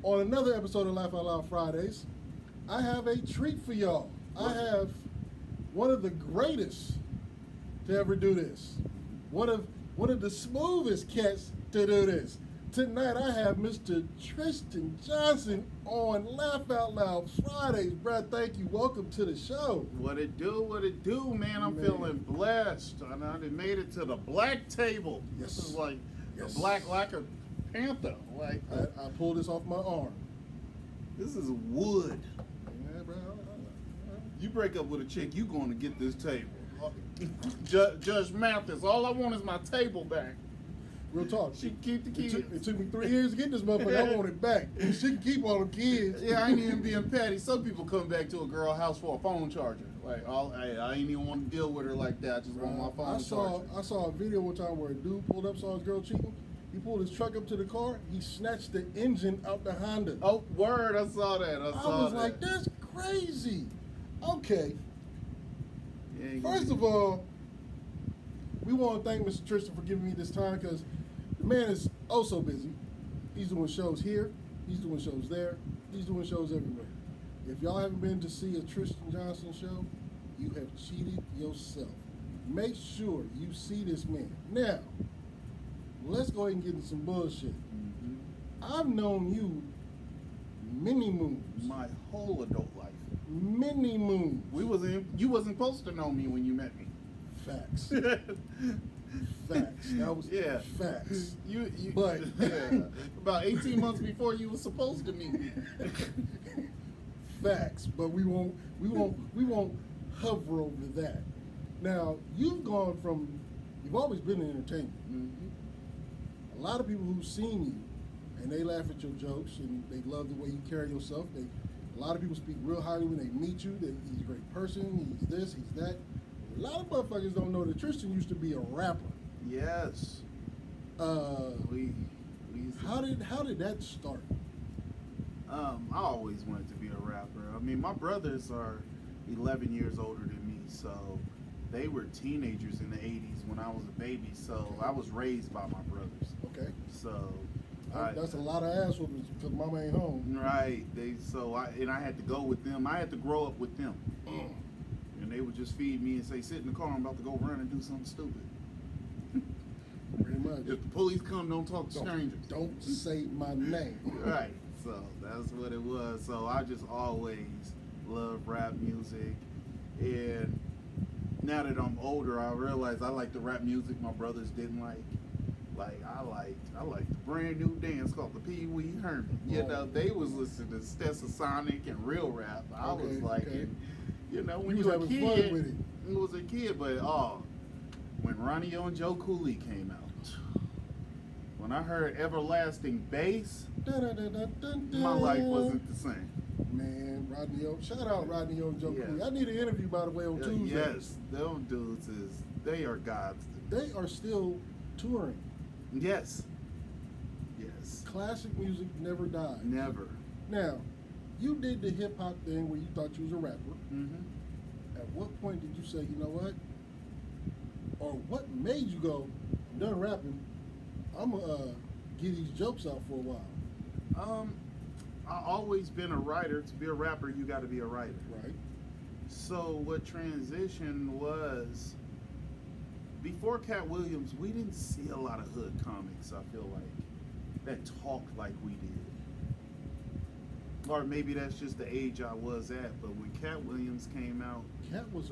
On another episode of Laugh Out Loud Fridays, I have a treat for y'all. I have one of the greatest to ever do this. One of the smoothest cats to do this. Tonight I have Mr. Tristan Johnson on Laugh Out Loud Fridays. Brad, thank you. Welcome to the show. What it do, man? I'm feeling blessed. And I done made it to the black table. Yes. This is like Yes. the black like a panther. Like I pulled this off my arm. this is wood. Yeah, bro. You break up with a chick, you going to get this table. Judge Mathis, all I want is my table back. Real talk. She can keep the kids. It took me 3 years to get this motherfucker. I want it back. She can keep all the kids. Yeah, I ain't even being petty. Some people come back to a girl house for a phone charger. Like, I ain't even want to deal with her like that. I just want my phone charger. I saw a video one time where a dude pulled up, saw his girl cheating. He pulled his truck up to the car. He snatched the engine out the Honda. Oh, word! I saw that. I was like, that's crazy. Okay. Yeah, First of all, we want to thank Mr. Tristan for giving me this time because the man is oh so busy. He's doing shows here. He's doing shows there. He's doing shows everywhere. If y'all haven't been to see a Tristan Johnson show, you have cheated yourself. Make sure you see this man. Now, let's go ahead and get into some bullshit. I've known you many moons. my whole adult life. Many moons. You wasn't supposed to know me when you met me. Facts. Facts. That was facts. But yeah, about 18 months before you were supposed to meet me. facts. But we won't hover over that. Now, you've always been in entertainment. A lot of people who've seen you and they laugh at your jokes and they love the way you carry yourself. A lot of people speak real highly when they meet you, that he's a great person, he's this, he's that. A lot of motherfuckers don't know that Tristan used to be a rapper. Yes. We How did that start? I always wanted to be a rapper. I mean, my brothers are 11 years older than me, so they were teenagers in the 80s when I was a baby, so I was raised by my brothers. Okay. So That's a lot of ass whoopings because mama ain't home. Right. I had to go with them. I had to grow up with them. And they would just feed me and say, sit in the car, I'm about to go run and do something stupid. Pretty much. If the police come, don't talk to strangers. Don't say my name. Right. So that's what it was. So I just always loved rap music. And now that I'm older, I realize I like the rap music my brothers didn't like. Like I liked the brand new dance called the Pee Wee Herman. You know, they was listening to Stetsasonic and real rap. I was like, you know, when you were a kid, it was a kid, but when Ronnie and Joe Cooley came out, when I heard Everlasting Bass, my life wasn't the same. Man, shout out Rodney O and Joe Cooley. I need an interview, by the way, on Tuesday. Yes, them dudes they are gods. They are still touring. Yes. Classic music never dies. Never. Now, you did the hip hop thing where you thought you was a rapper. At what point did you say, you know what? Or what made you go, I'm done rapping, I'm going to get these jokes out for a while? I always been a writer. To be a rapper, you got to be a writer. Right. So what transition was, before Cat Williams, we didn't see a lot of hood comics, I feel like, that talked like we did. Or maybe that's just the age I was at, but when Cat Williams came out, Cat was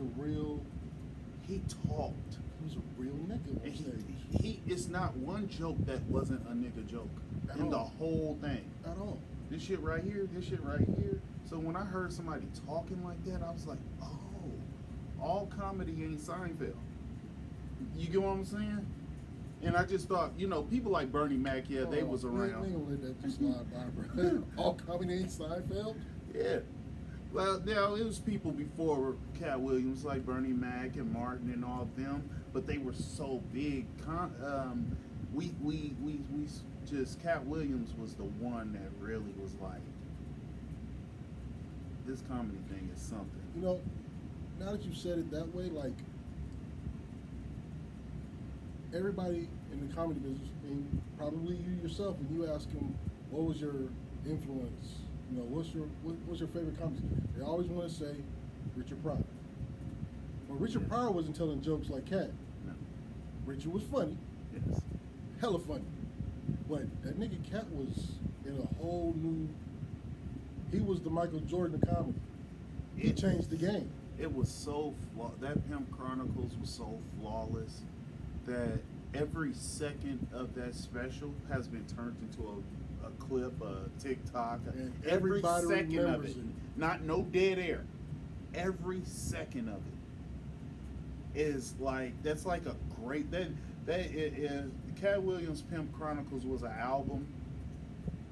he talked. He was a real nigga. It's not one joke that wasn't a nigga joke in the whole thing. At all. This shit right here, this shit right here. So when I heard somebody talking like that, I was like, oh, all comedy ain't Seinfeld. You get what I'm saying? And I just thought, you know, people like Bernie Mac, they was around. We ain't let that just slide by, bro. All comedy ain't Seinfeld? Yeah. Well, now it was people before Cat Williams, like Bernie Mac and Martin and all of them, but they were so big. Cat Williams was the one that really was like, this comedy thing is something. You know, now that you said it that way, like, everybody in the comedy business, and probably you yourself, when you ask them, what was your influence? You know, what's your favorite comic? They always want to say Richard Pryor. Well, Richard Pryor wasn't telling jokes like Cat. No. Richard was funny, Yes. hella funny, but that nigga Cat was in a whole new. He was the Michael Jordan of comedy. He changed the game. It was so that Pimp Chronicles was so flawless that every second of that special has been turned into a clip, a TikTok. And Every everybody second of remembers it, it. not no dead air. Every second of it is like that's like a great that it is. Cat Williams' Pimp Chronicles was an album.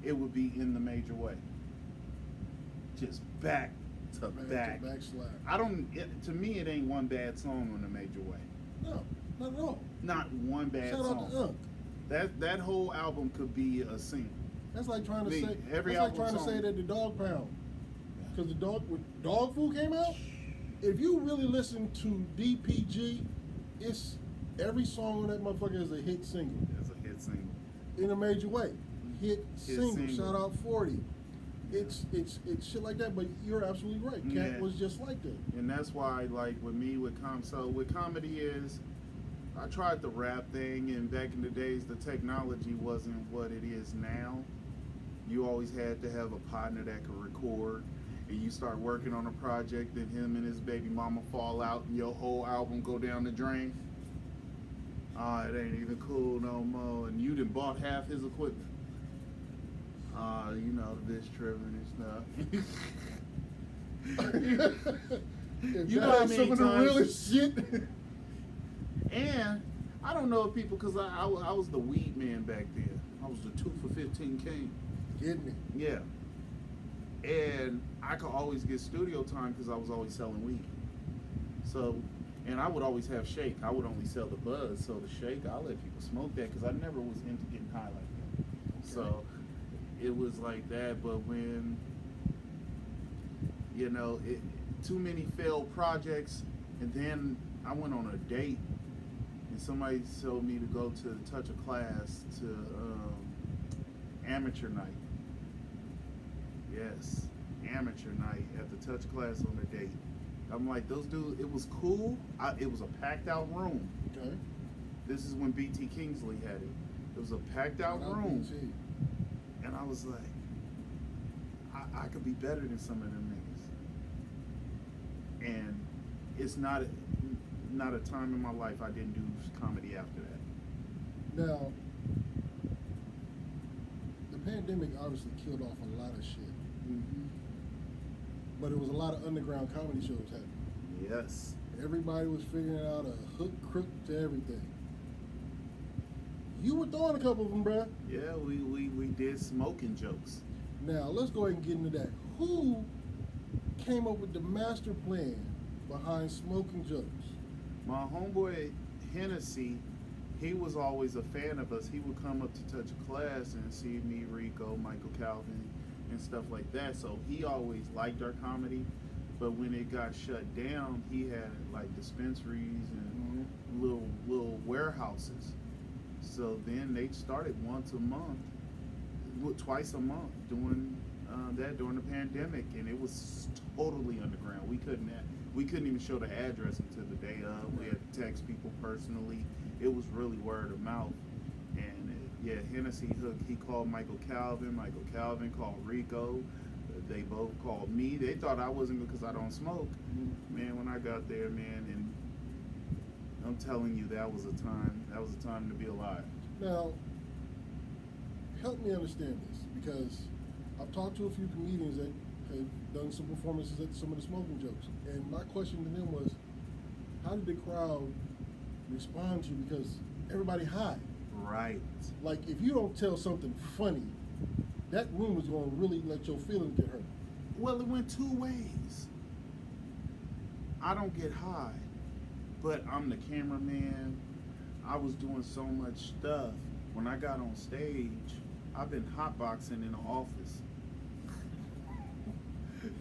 It would be in the major way. Just back to back. To back slap. I don't. To me, it ain't one bad song on a major way. No, not at all. Not one bad Shout song. out to Unk. That whole album could be a single. That's like trying to Me, say. every That's like album trying to say song. that the Dog Pound, because when Dog Food came out. If you really listen to DPG, it's every song on that motherfucker is a hit single It's a hit single. in a major way. Hit single. single. Shout out 40. It's shit like that. But you're absolutely right. Cat Yeah. was just like that. And that's why, like with me, with comedy is, I tried the rap thing, and back in the days, the technology wasn't what it is now. You always had to have a partner that could record, and you start working on a project, and him and his baby mama fall out, and your whole album go down the drain. It ain't even cool no more, and you done bought half his equipment. You know, this tripping and stuff. If You that know how ain't many some of the times- realest shit. And I don't know if people, because I was the weed man back then. I was the 2 for 15 king. Getting me. Yeah. And I could always get studio time because I was always selling weed. So, and I would always have shake. I would only sell the buzz. So the shake, I let people smoke that because I never was into getting high like that. So it was like that. But when, you know, too many failed projects, and then I went on a date, and somebody told me to go to touch a class to amateur night. Yes, amateur night at the touch class on a date. I'm like, those dudes, it was cool. It was a packed out room. Okay. This is when BT Kingsley had it. It was a packed out Shout out room. BT. And I was like, I could be better than some of them niggas. And it's not a time in my life I didn't do comedy after that. Now, the pandemic obviously killed off a lot of shit. But it was a lot of underground comedy shows happening. Yes. Everybody was figuring out a hook, crook to everything. You were throwing a couple of them, bruh. Yeah, we did smoking jokes. Now, let's go ahead and get into that. Who came up with the master plan behind smoking jokes? My homeboy Hennessy, he was always a fan of us. He would come up to touch a class and see me, Rico, Michael Calvin, and stuff like that. So he always liked our comedy. But when it got shut down, he had like dispensaries and little warehouses. So then they started once a month, twice a month, doing that during the pandemic, and it was totally underground. We couldn't even show the address until the day of. We had to text people personally. It was really word of mouth. And Hennessy Hook, he called Michael Calvin. Michael Calvin called Rico. They both called me. They thought I wasn't because I don't smoke. Man, when I got there, man, and I'm telling you, that was a time to be alive. Now, help me understand this, because I've talked to a few comedians that have done some performances at some of the smoking jokes, and my question to them was, how did the crowd respond to you? Because everybody high. Right. Like, if you don't tell something funny, that room is going to really let your feelings get hurt. Well, it went two ways. I don't get high, but I'm the cameraman. I was doing so much stuff. When I got on stage, I've been hotboxing in the office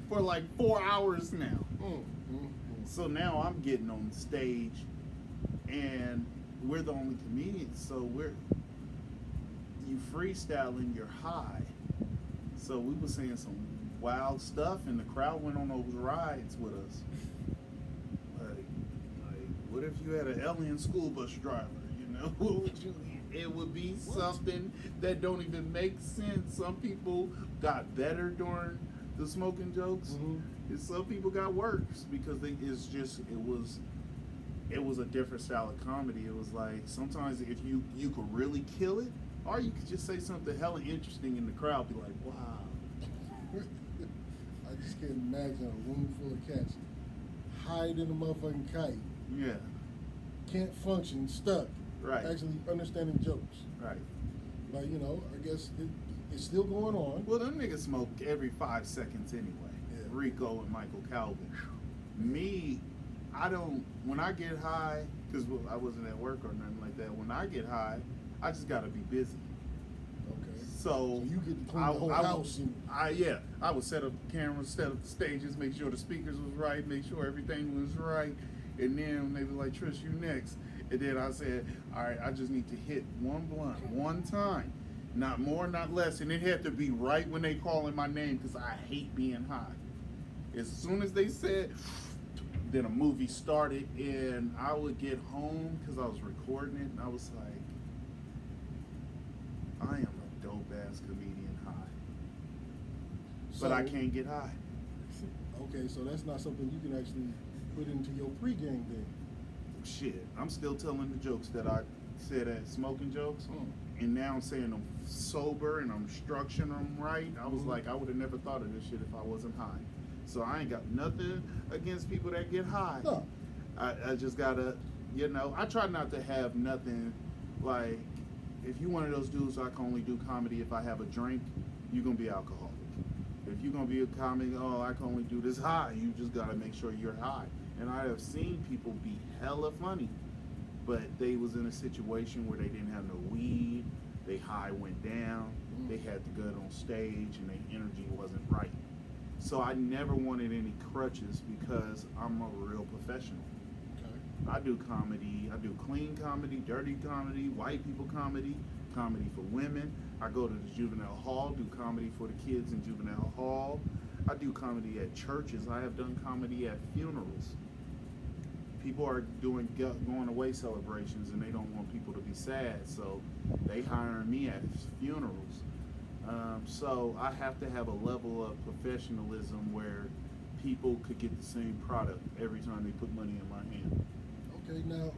for like 4 hours now. So now I'm getting on stage, and we're the only comedians, so you freestyling, you're high. So we were saying some wild stuff, and the crowd went on those rides with us. Like, what if you had an alien school bus driver? You know, what would you? It would be something that don't even make sense. Some people got better during the smoking jokes, and some people got worse because it was a different style of comedy. It was like sometimes if you could really kill it, or you could just say something hella interesting in the crowd, be like, wow. I just can't imagine a room full of cats hiding in a motherfucking kite. Yeah. Can't function, stuck. Right. Actually understanding jokes. Right. Like, you know, I guess it's still going on. Well, them niggas smoke every 5 seconds anyway. Yeah. Rico and Michael Calvin. Me, I don't, when I get high, because I wasn't at work or nothing like that, when I get high, I just got to be busy. Okay. So you get to clean the whole house. I would set up the cameras, set up the stages, make sure the speakers was right, make sure everything was right. And then they were like, Trish, you next. And then I said, all right, I just need to hit one blunt, one time. Not more, not less. And it had to be right when they calling my name because I hate being high. As soon as they said, then a movie started and I would get home because I was recording it and I was like, I am a dope ass comedian high. But I can't get high. Okay, so that's not something you can actually put into your pregame thing. Shit, I'm still telling the jokes that I said as smoking jokes, and now I'm saying them sober and I'm structuring them right. I was like, I would have never thought of this shit if I wasn't high. So I ain't got nothing against people that get high. No. I just gotta, you know, I try not to have nothing like, if you one of those dudes I can only do comedy if I have a drink, you're gonna be alcoholic. If you're gonna be a comic, oh, I can only do this high, you just gotta make sure you're high. And I have seen people be hella funny, but they was in a situation where they didn't have no weed, they high went down, they had to go on stage and their energy wasn't right. So I never wanted any crutches because I'm a real professional. Okay. I do comedy, I do clean comedy, dirty comedy, white people comedy, comedy for women. I go to the juvenile hall, do comedy for the kids in juvenile hall. I do comedy at churches. I have done comedy at funerals. People are doing going away celebrations and they don't want people to be sad, so they hire me at funerals. So I have to have a level of professionalism where people could get the same product every time they put money in my hand. Okay, now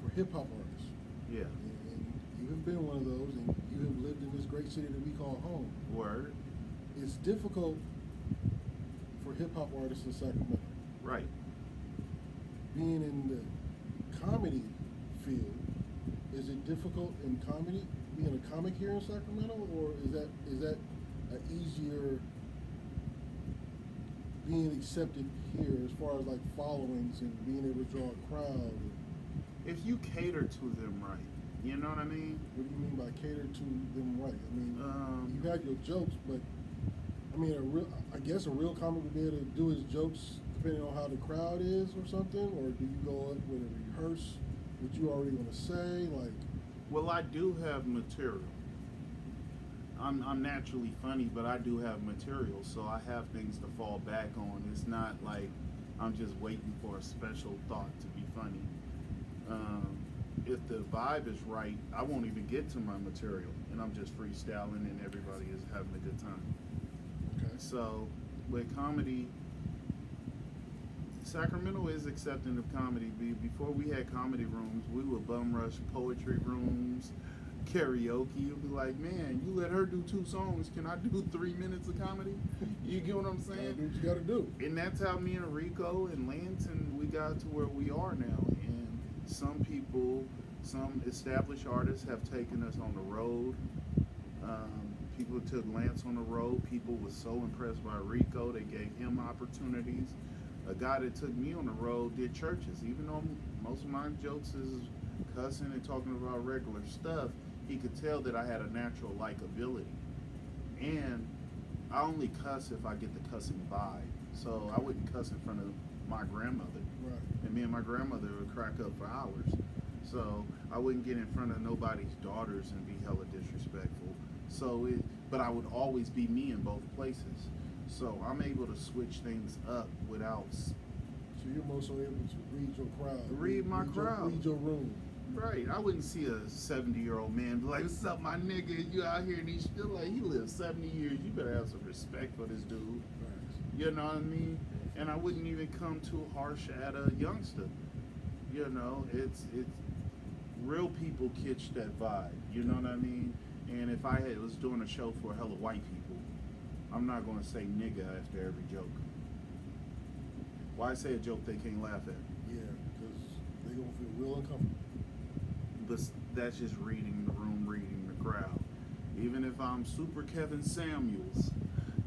for hip hop artists, yeah, and you have been one of those, and you have lived in this great city that we call home. Word. It's difficult for hip hop artists in Sacramento. Right. Being in the comedy field, is it difficult in comedy, being a comic here in Sacramento, or is that an easier being accepted here as far as like followings and being able to draw a crowd? If you cater to them right, you know what I mean? What do you mean by cater to them right? I mean, you have your jokes, but I mean, I guess a real comic would be able to do his jokes depending on how the crowd is or something, or do you go up with a rehearse what you already want to say? Like, well, I do have material. I'm naturally funny, but I do have material, so I have things to fall back on. It's not like I'm just waiting for a special thought to be funny. If the vibe is right, I won't even get to my material, and I'm just freestyling, and everybody is having a good time. okay. So, with comedy, Sacramento is accepting of comedy. Before we had comedy rooms, we would bum rush poetry rooms, karaoke. You'd be like, man, you let her do 2 songs. Can I do 3 minutes of comedy? You get what I'm saying? Do what you gotta do. And that's how me and Rico and Lance and we got to where we are now. And some people, some established artists have taken us on the road. People took Lance on the road. People were so impressed by Rico, they gave him opportunities. A guy that took me on the road did churches. Even though most of my jokes is cussing and talking about regular stuff, he could tell that I had a natural likability. And I only cuss if I get the cussing vibe. So I wouldn't cuss in front of my grandmother. Right. And me and my grandmother would crack up for hours. So I wouldn't get in front of nobody's daughters and be hella disrespectful. But I would always be me in both places. So I'm able to switch things up without. So you're more so able to read your crowd. Read my crowd. Read your room. Right. I wouldn't see a 70-year-old man be like, "What's up, my nigga? You out here and he's still like he lived 70 years. You better have some respect for this dude." Right. You know what I mean? And I wouldn't even come too harsh at a youngster. You know, it's real people catch that vibe. You know what I mean? And if I was doing a show for hella white people, I'm not gonna say nigga after every joke. Why say a joke they can't laugh at? Yeah, because they're gonna feel real uncomfortable. But that's just reading the room, reading the crowd. Even if I'm super Kevin Samuels,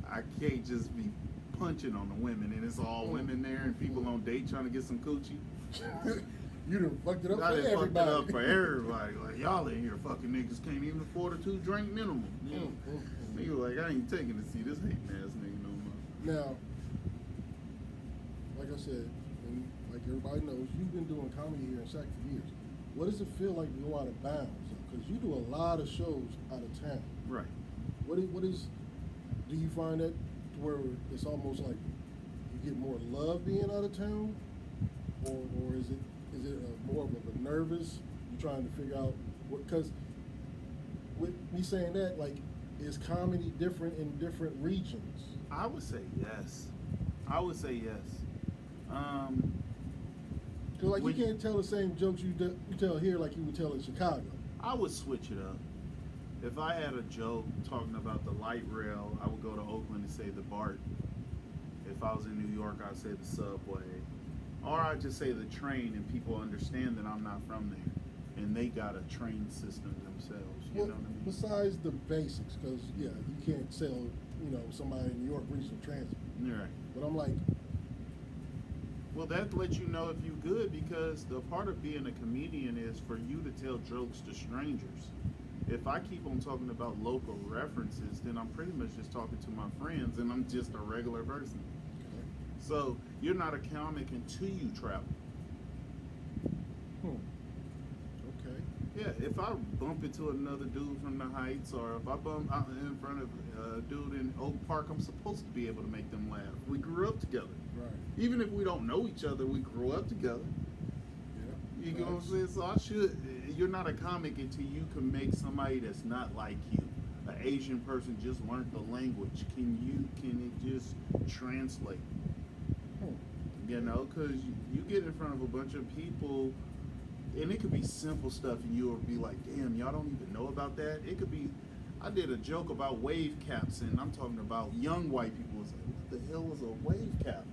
I can't just be punching on the women and it's all women there and people on date trying to get some coochie. You done fucked it up I for done everybody. fucked it up for everybody. Like, y'all in here fucking niggas can't even afford a 2-drink minimum. Nigga like, I ain't taking to see this hating ass nigga no more. Now, like I said, and like everybody knows, you've been doing comedy here in Sac for years. What does it feel like to go out of bounds? Because you do a lot of shows out of town. Right. What is do you find that to where it's almost like you get more love being out of town? Or is it more of a nervous, you're trying to figure out what, because with me saying that, like, is comedy different in different regions? I would say yes. Because, like, you can't tell the same jokes you tell here like you would tell in Chicago. I would switch it up. If I had a joke talking about the light rail, I would go to Oakland and say the BART. If I was in New York, I'd say the subway. Or I'd just say the train and people understand that I'm not from there. And they got a train system themselves. You know what I mean? Besides the basics, because, yeah, you can't sell, somebody in New York regional transit. Right. But I'm like... Well, that lets you know if you good, because the part of being a comedian is for you to tell jokes to strangers. If I keep on talking about local references, then I'm pretty much just talking to my friends and I'm just a regular person. Okay. So you're not a comic until you travel. Okay. Yeah, if I bump into another dude from the Heights, or if I bump out in front of a dude in Oak Park, I'm supposed to be able to make them laugh. We grew up together. Right. Even if we don't know each other, we grew up together. Yeah. You get what I'm saying? So you're not a comic until you can make somebody that's not like you. An Asian person just learned the language. Can it just translate? You know, because you get in front of a bunch of people, and it could be simple stuff, and you'll be like, damn, y'all don't even know about that? It could be, I did a joke about wave caps, and I'm talking about young white people. It's like, what the hell is a wave cap?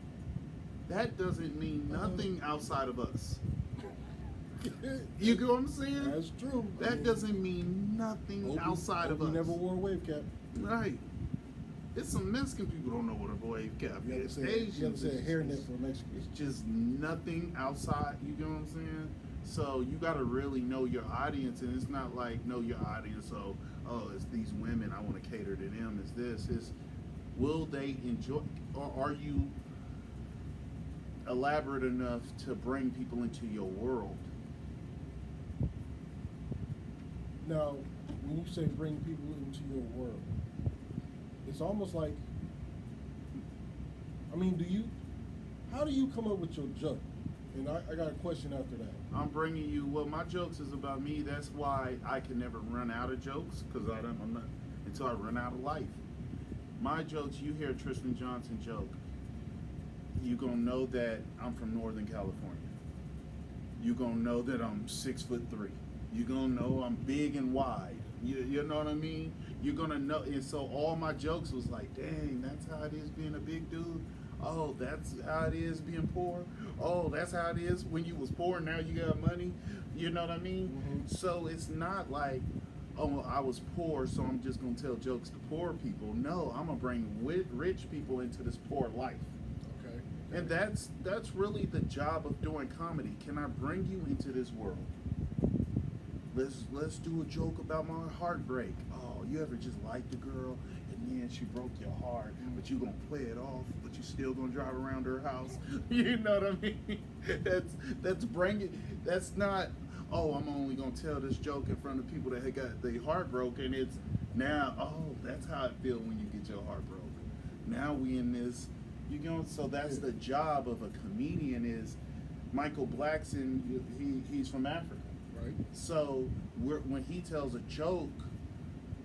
That doesn't mean nothing outside of us. You get what I'm saying? That's true. That doesn't mean nothing outside of us. You never wore a wave cap. Right. It's some Mexican people don't know what a wave cap is. You have to say a hairnet for Mexican. It's just nothing outside. You get what I'm saying? So you got to really know your audience, and it's not like know your audience. So, it's these women. I want to cater to them. It's this. It's will they enjoy, or are you elaborate enough to bring people into your world? Now, when you say bring people into your world, it's almost like, I mean, how do you come up with your joke? And I got a question after that. I'm bringing you, well, my jokes is about me. That's why I can never run out of jokes, because I'm not, until I run out of life. My jokes, you hear a Tristan Johnson joke, you gonna know that I'm from Northern California. You gonna know that I'm 6'3". You gonna know I'm big and wide. You know what I mean? You're gonna know, and so all my jokes was like, dang, that's how it is being a big dude. Oh, that's how it is being poor. Oh, that's how it is when you was poor, now you got money. You know what I mean? Mm-hmm. So it's not like, oh, I was poor, so I'm just gonna tell jokes to poor people. No, I'm gonna bring rich people into this poor life. Okay. And that's really the job of doing comedy. Can I bring you into this world? Let's do a joke about my heartbreak. Oh, you ever just liked a girl and then she broke your heart, but you gonna play it off, but you still gonna drive around her house? You know what I mean? That's bringing. That's not. oh, I'm only gonna tell this joke in front of people that had got their heart broken. It's now, oh, that's how it feels when you get your heart broken. Now we in this, you know. So that's the job of a comedian. Is Michael Blackson? He's from Africa, Right. so when he tells a joke,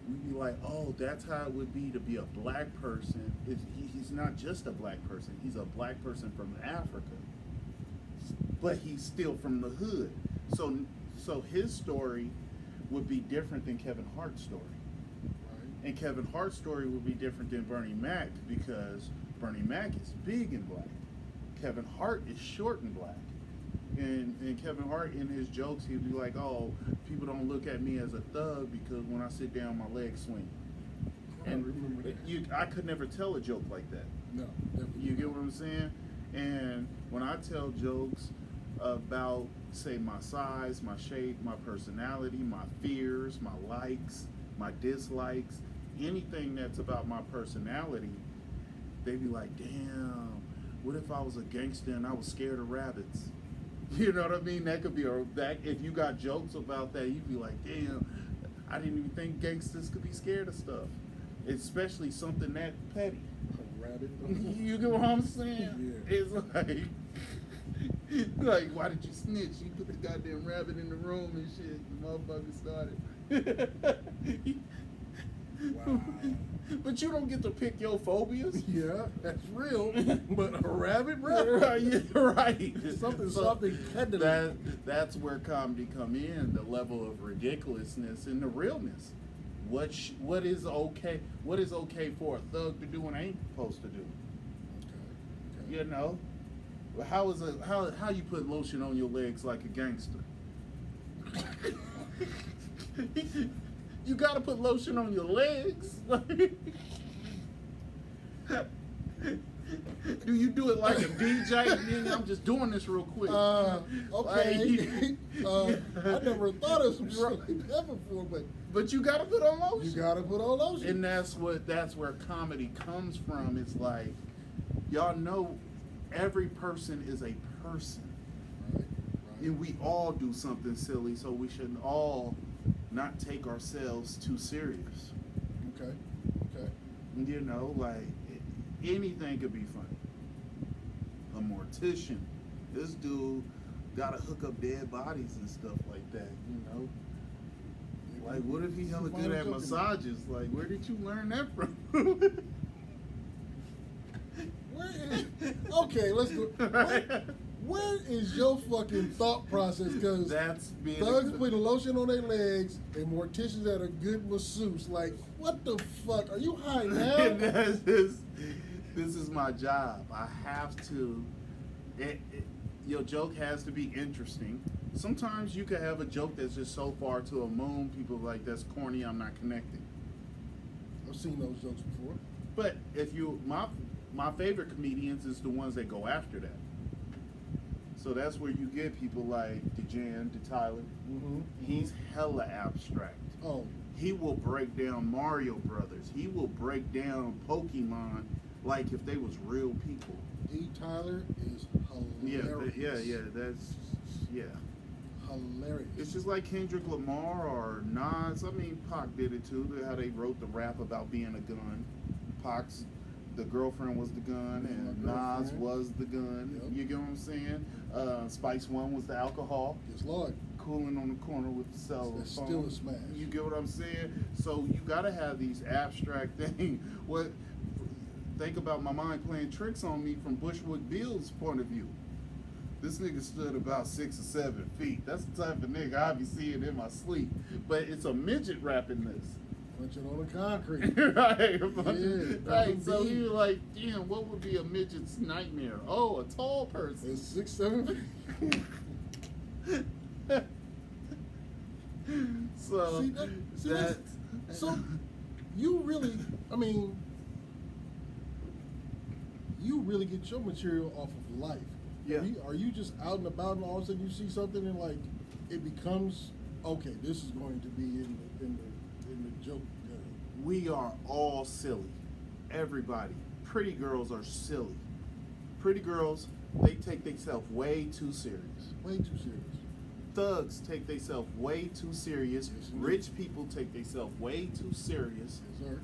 we'd be like, oh, that's how it would be to be a black person. He's not just a black person. He's a black person from Africa, but he's still from the hood. So his story would be different than Kevin Hart's story. Right. And Kevin Hart's story would be different than Bernie Mac because Bernie Mac is big and black. Kevin Hart is short and black. And Kevin Hart, in his jokes, he'd be like, oh, people don't look at me as a thug because when I sit down, my legs swing. I remember that. I could never tell a joke like that. No, definitely You get not. what I'm saying? And when I tell jokes about, say, my size, my shape, my personality, my fears, my likes, my dislikes, anything that's about my personality, they be like, damn, what if I was a gangster and I was scared of rabbits? You know what I mean? That could be if you got jokes about that, you'd be like, damn, I didn't even think gangsters could be scared of stuff. Especially something that petty. A rabbit. You get what I'm saying? Yeah. It's like, why did you snitch? You put the goddamn rabbit in the room and shit. The motherfucker started. Wow. But you don't get to pick your phobias. Yeah, that's real. But a rabbit, bro. Right, yeah, right. Something peddling. That's where comedy come in, the level of ridiculousness and the realness. What is okay? What is okay for a thug to do and ain't supposed to do? Okay. You know, how you put lotion on your legs like a gangster? You gotta put lotion on your legs. Do you do it like a DJ? Nigga, I'm just doing this real quick. Okay. I never thought of some shit like that before, But you gotta put on lotion. you gotta put on lotion. And that's where comedy comes from. It's like, y'all know, every person is a person, Right. and we all do something silly, so we should all not take ourselves too serious. Okay. Okay. You know, like anything could be funny. A mortician, this dude gotta hook up dead bodies and stuff like that. You know, like what if he hella good at massages? Like, where did you learn that from? Okay, let's go. Where is your fucking thought process? Because That's being thugs putting lotion on their legs and morticians that are good masseuse. Like, what the fuck? Are you high now? This is my job. I have to. Your joke has to be interesting. Sometimes you could have a joke that's just so far to a moon. People are like, that's corny. I'm not connecting. I've seen those jokes before. But if you, my favorite comedians is the ones that go after that. So that's where you get people like DeJan, DeTyler. Mm-hmm. He's hella abstract. Oh, He will break down Mario Brothers. He will break down Pokemon like if they was real people. D. Tyler is Yeah, hilarious. yeah. Hilarious. It's just like Kendrick Lamar or Nas. I mean, Pac did it too. How they wrote the rap about being a gun. Pac's the girlfriend was the gun, and My Nas girlfriend. was the gun. Yep. You get what I'm saying? Spice One was the alcohol. Yes, Lord. Cooling on the corner with the cell That's phone. still a smash. You get what I'm saying? So you gotta have these abstract things. Think about my mind playing tricks on me from Bushwick Bill's point of view. This nigga stood about 6 or 7 feet. That's the type of nigga I be seeing in my sleep. But it's a midget rapping this. Punching on the concrete. Right. Yeah, Right. So indeed. you're like, damn, what would be a midget's nightmare? Oh, a tall person. It's 6, 7 feet. So See, that's- so you really, I mean, you really get your material off of life. Yeah. Are you just out and about and all of a sudden you see something and like it becomes okay? This is going to be in the joke. we are all silly. Everybody. Pretty girls are silly. Pretty girls, they take themselves way too serious. Way too serious. thugs take themselves way too serious. Yes, Rich people take themselves way too serious. Yes, sir.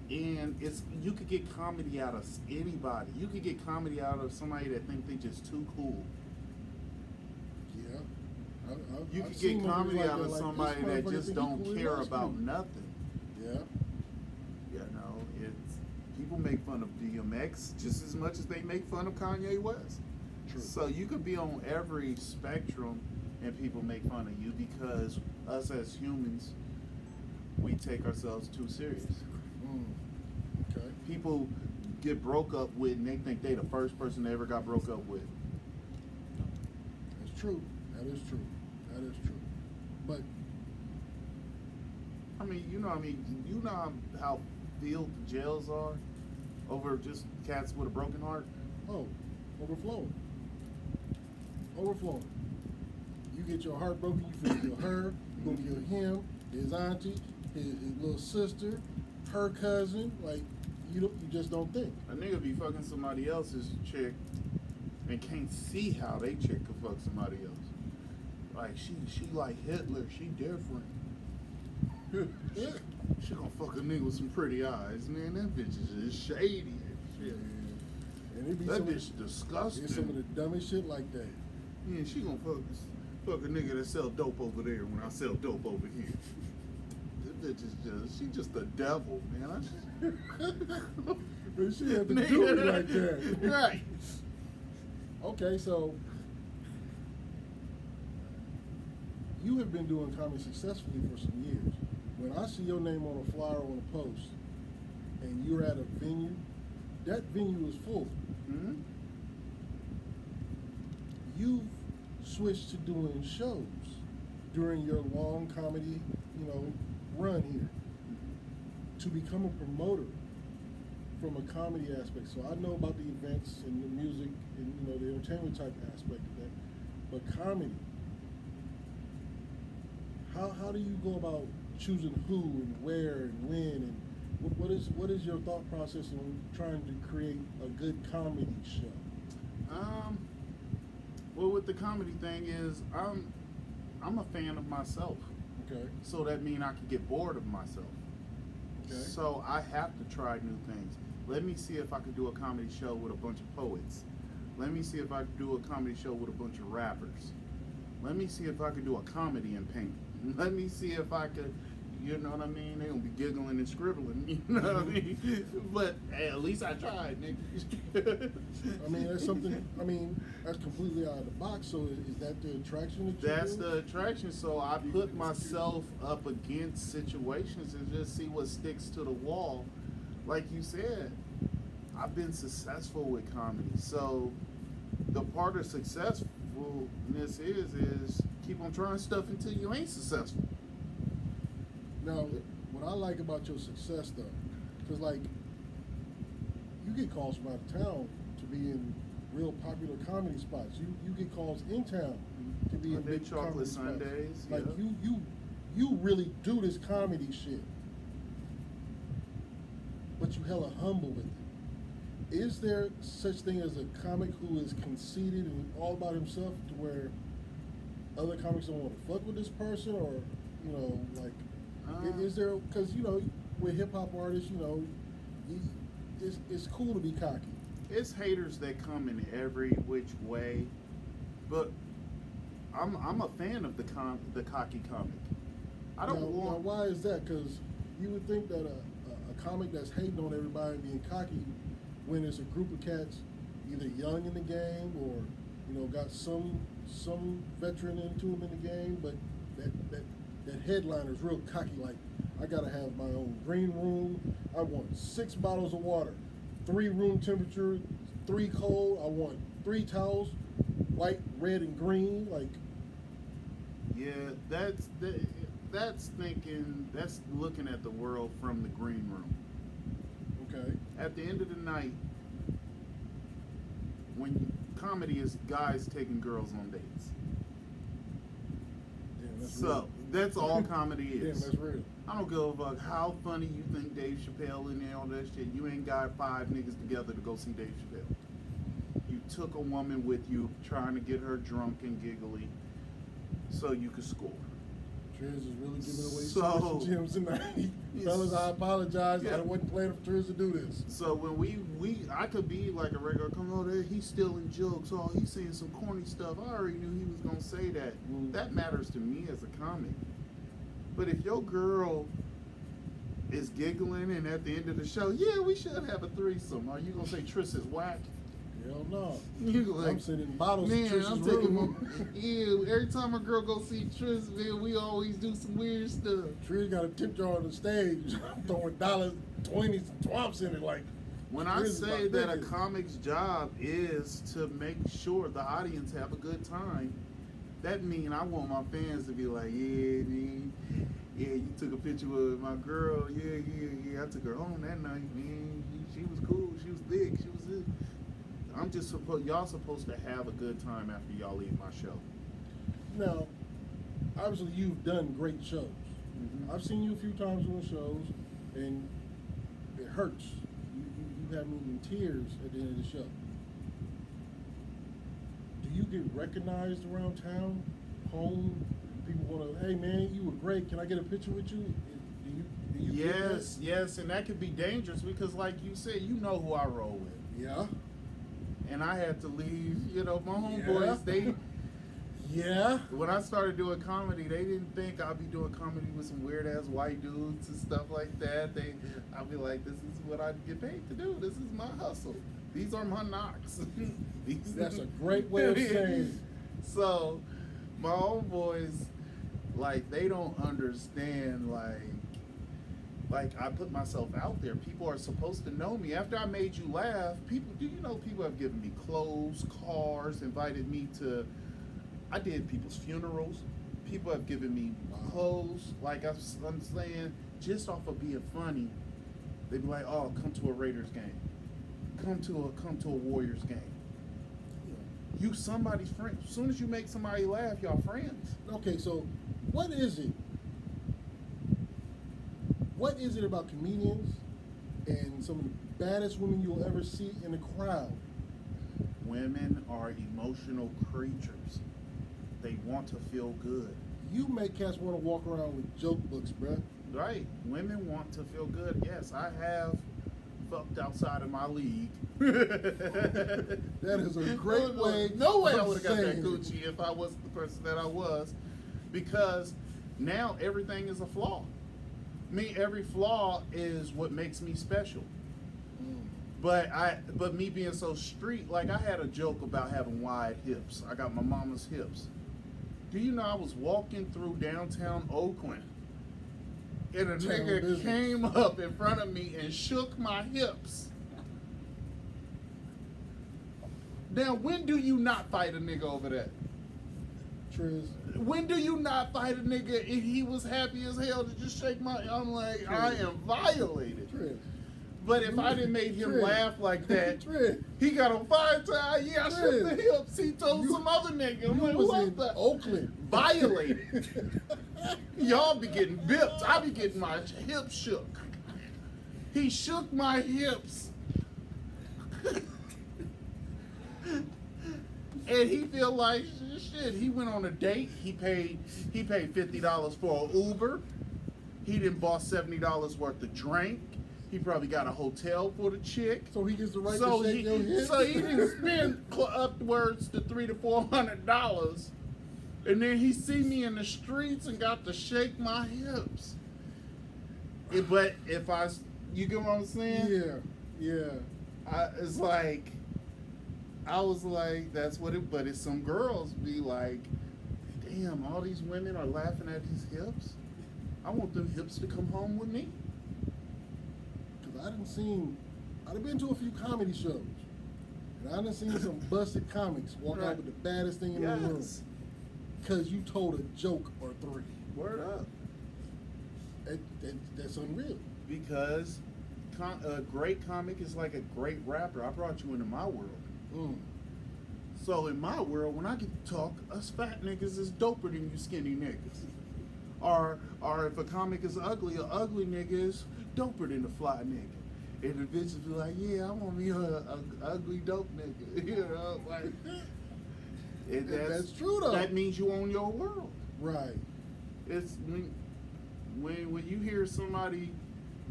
And you could get comedy out of anybody. You could get comedy out of somebody that think they just too cool. Yeah. You I've could seen get movies comedy like out that, of like, somebody this that motherfucker just think he don't cool in care law about school. nothing. Yeah. You know, it's people make fun of DMX just as much as they make fun of Kanye West. True. So you could be on every spectrum and people make fun of you because us as humans, we take ourselves too serious. Okay. People get broke up with and they think they the first person they ever got broke up with. That's true. That is true. That is true. But I mean, you know how filled the jails are over just cats with a broken heart. oh, overflowing. Overflowing. You get your heart broken, you finna kill her, you gonna kill him, his auntie, his little sister, her cousin. Like you just don't think. A nigga be fucking somebody else's chick and can't see how they chick could fuck somebody else. Like she like Hitler, she different. She gonna fuck a nigga with some pretty eyes, man. That bitch is just shady and shit. And it be That some, bitch disgusting. it's some of the dumbest shit like that. Yeah, she gonna fuck a nigga that sell dope over there when I sell dope over here. This bitch is she just the devil, man. But she had to do it like that. Right. Okay, so you have been doing comedy successfully for some years. When I see your name on a flyer on a post and you're at a venue, that venue is full. Mm-hmm. You've switched to doing shows during your long comedy, run here to become a promoter from a comedy aspect. So I know about the events and the music and the entertainment type aspect of that, but comedy. How do you go about choosing who and where and when and what is your thought process in trying to create a good comedy show? Well, with the comedy thing is, I'm a fan of myself. Okay. So that means I can get bored of myself. Okay. So I have to try new things. Let me see if I could do a comedy show with a bunch of poets. Let me see if I could do a comedy show with a bunch of rappers. Let me see if I could do a comedy and paint. Let me see if I could, you know what I mean? They're going to be giggling and scribbling, you know what I mean? But hey, at least I tried, nigga. I mean, that's something, that's completely out of the box. So is that the attraction that you're That's doing? the attraction. So I put myself up against situations and just see what sticks to the wall. Like you said, I've been successful with comedy. So the part of successfulness is keep on trying stuff until you ain't successful. Now, what I like about your success, though, because, you get calls from out of town to be in real popular comedy spots. You get calls in town to be I in did big Chocolate comedy spots. Sundays, Like, yeah. you really do this comedy shit, but you hella humble with it. Is there such thing as a comic who is conceited and all about himself to where other comics don't want to fuck with this person, or is there? Because with hip hop artists, it's cool to be cocky. It's haters that come in every which way, but I'm a fan of the cocky comic. I don't Now, want. why is that? Because you would think that a comic that's hating on everybody and being cocky, when it's a group of cats either young in the game or got some veteran into them in the game, but that headliner's real cocky. Like, I gotta have my own green room. I want 6 bottles of water, 3 room temperature, 3 cold. I want 3 towels, white, red, and green. Like, Yeah, that's thinking. That's looking at the world from the green room. okay, At the end of the night, when comedy is guys taking girls on dates. damn, that's So real. that's all comedy Damn, is. that's real. I don't give a fuck how funny you think Dave Chappelle and all that shit. You ain't got 5 niggas together to go see Dave Chappelle. You took a woman with you trying to get her drunk and giggly. so you could score. Triz is really giving away So- some gems tonight. Fellas, I apologize. Yeah. I wasn't planning for Triz to do this. So when I could be like a regular, come over there, he's stealing jokes, oh, he's saying some corny stuff. I already knew he was gonna say that. That matters to me as a comic. But if your girl is giggling and at the end of the show, yeah, we should have a threesome, are you gonna say Tris is whack? Hell no. You like, I'm sitting in bottles man, in Trish's I'm taking room. ew. Every time a girl go see Tris, man, we always do some weird stuff. Triz got a tip jar on the stage, throwing dollars, 20s, and 12s in it like. When I Triz is say about that a business. comic's job is to make sure the audience have a good time, that means I want my fans to be like, yeah, man, yeah, you took a picture with my girl, yeah, I took her home that night, man, she was cool, she was big, she was it. I'm just y'all supposed to have a good time after y'all leave my show. Now, obviously you've done great shows. Mhm. I've seen you a few times on shows, and it hurts. You have me in tears at the end of the show. Do you get recognized around town, home? People want to, hey man, you were great. Can I get a picture with you? Do you get that? Yes, and that could be dangerous because, like you said, you know who I roll with. Yeah. And I had to leave, my Yeah. homeboys, they, Yeah. when I started doing comedy, they didn't think I'd be doing comedy with some weird ass white dudes and stuff like that. I'd be like, this is what I get paid to do. This is my hustle. These are my knocks. That's a great way of saying it. So, my homeboys, like, they don't understand, like I put myself out there. People are supposed to know me. After I made you laugh, people have given me clothes, cars, invited me to, I did people's funerals. People have given me clothes. Like I'm saying, just off of being funny, they'd be like, oh, come to a Raiders game. Come to a Warriors game. You somebody's friend. As soon as you make somebody laugh, y'all friends. Okay, so what is it? What is it about comedians and some of the baddest women you'll ever see in the crowd? Women are emotional creatures. They want to feel good. You make cats want to walk around with joke books, bruh. Right. Women want to feel good. Yes, I have fucked outside of my league. That is a great way. No way I of would have got that saying it. Gucci if I wasn't the person that I was. Because now everything is a flaw. Every flaw is what makes me special. But me being so street, like I had a joke about having wide hips. I got my mama's hips. Do you know I was walking through downtown Oakland and a Town nigga business. came up in front of me and shook my hips? Now, when do you not fight a nigga over that? Triz, When do you not fight a nigga if he was happy as hell to just shake my... I'm like, I am violated. Triz. But if I didn't make him Triz. laugh like that, Triz. he got on fire time. Yeah, I shook the hips. He told some other nigga. I'm You like, was what in the... Oakland. Violated. Y'all be getting bipped. I be getting my hips shook. He shook my hips. And he feel like shit. He went on a date. He paid $50 for an Uber. He done bought $70 worth of drink. He probably got a hotel for the chick. So he gets the right So to shake your hips? he didn't spend upwards to $300 to $400, and then he see me in the streets and got to shake my hips. But if you get what I'm saying? Yeah. It's like, I was like, that's what it. But it's some girls be like, damn, all these women are laughing at his hips. I want them hips to come home with me. Because I've been to a few comedy shows, and I done seen some busted comics walk out with the baddest thing in the room. Because you told a joke or three. Word up. That's unreal. Because a great comic is like a great rapper. I brought you into my world. So in my world, when I get to talk, us fat niggas is doper than you skinny niggas. Or if a comic is ugly, a ugly nigga is doper than a fly nigga. And the bitches be like, yeah, I want me a ugly dope nigga. You know, like. That's true though. That means you own your world. Right. It's when you hear somebody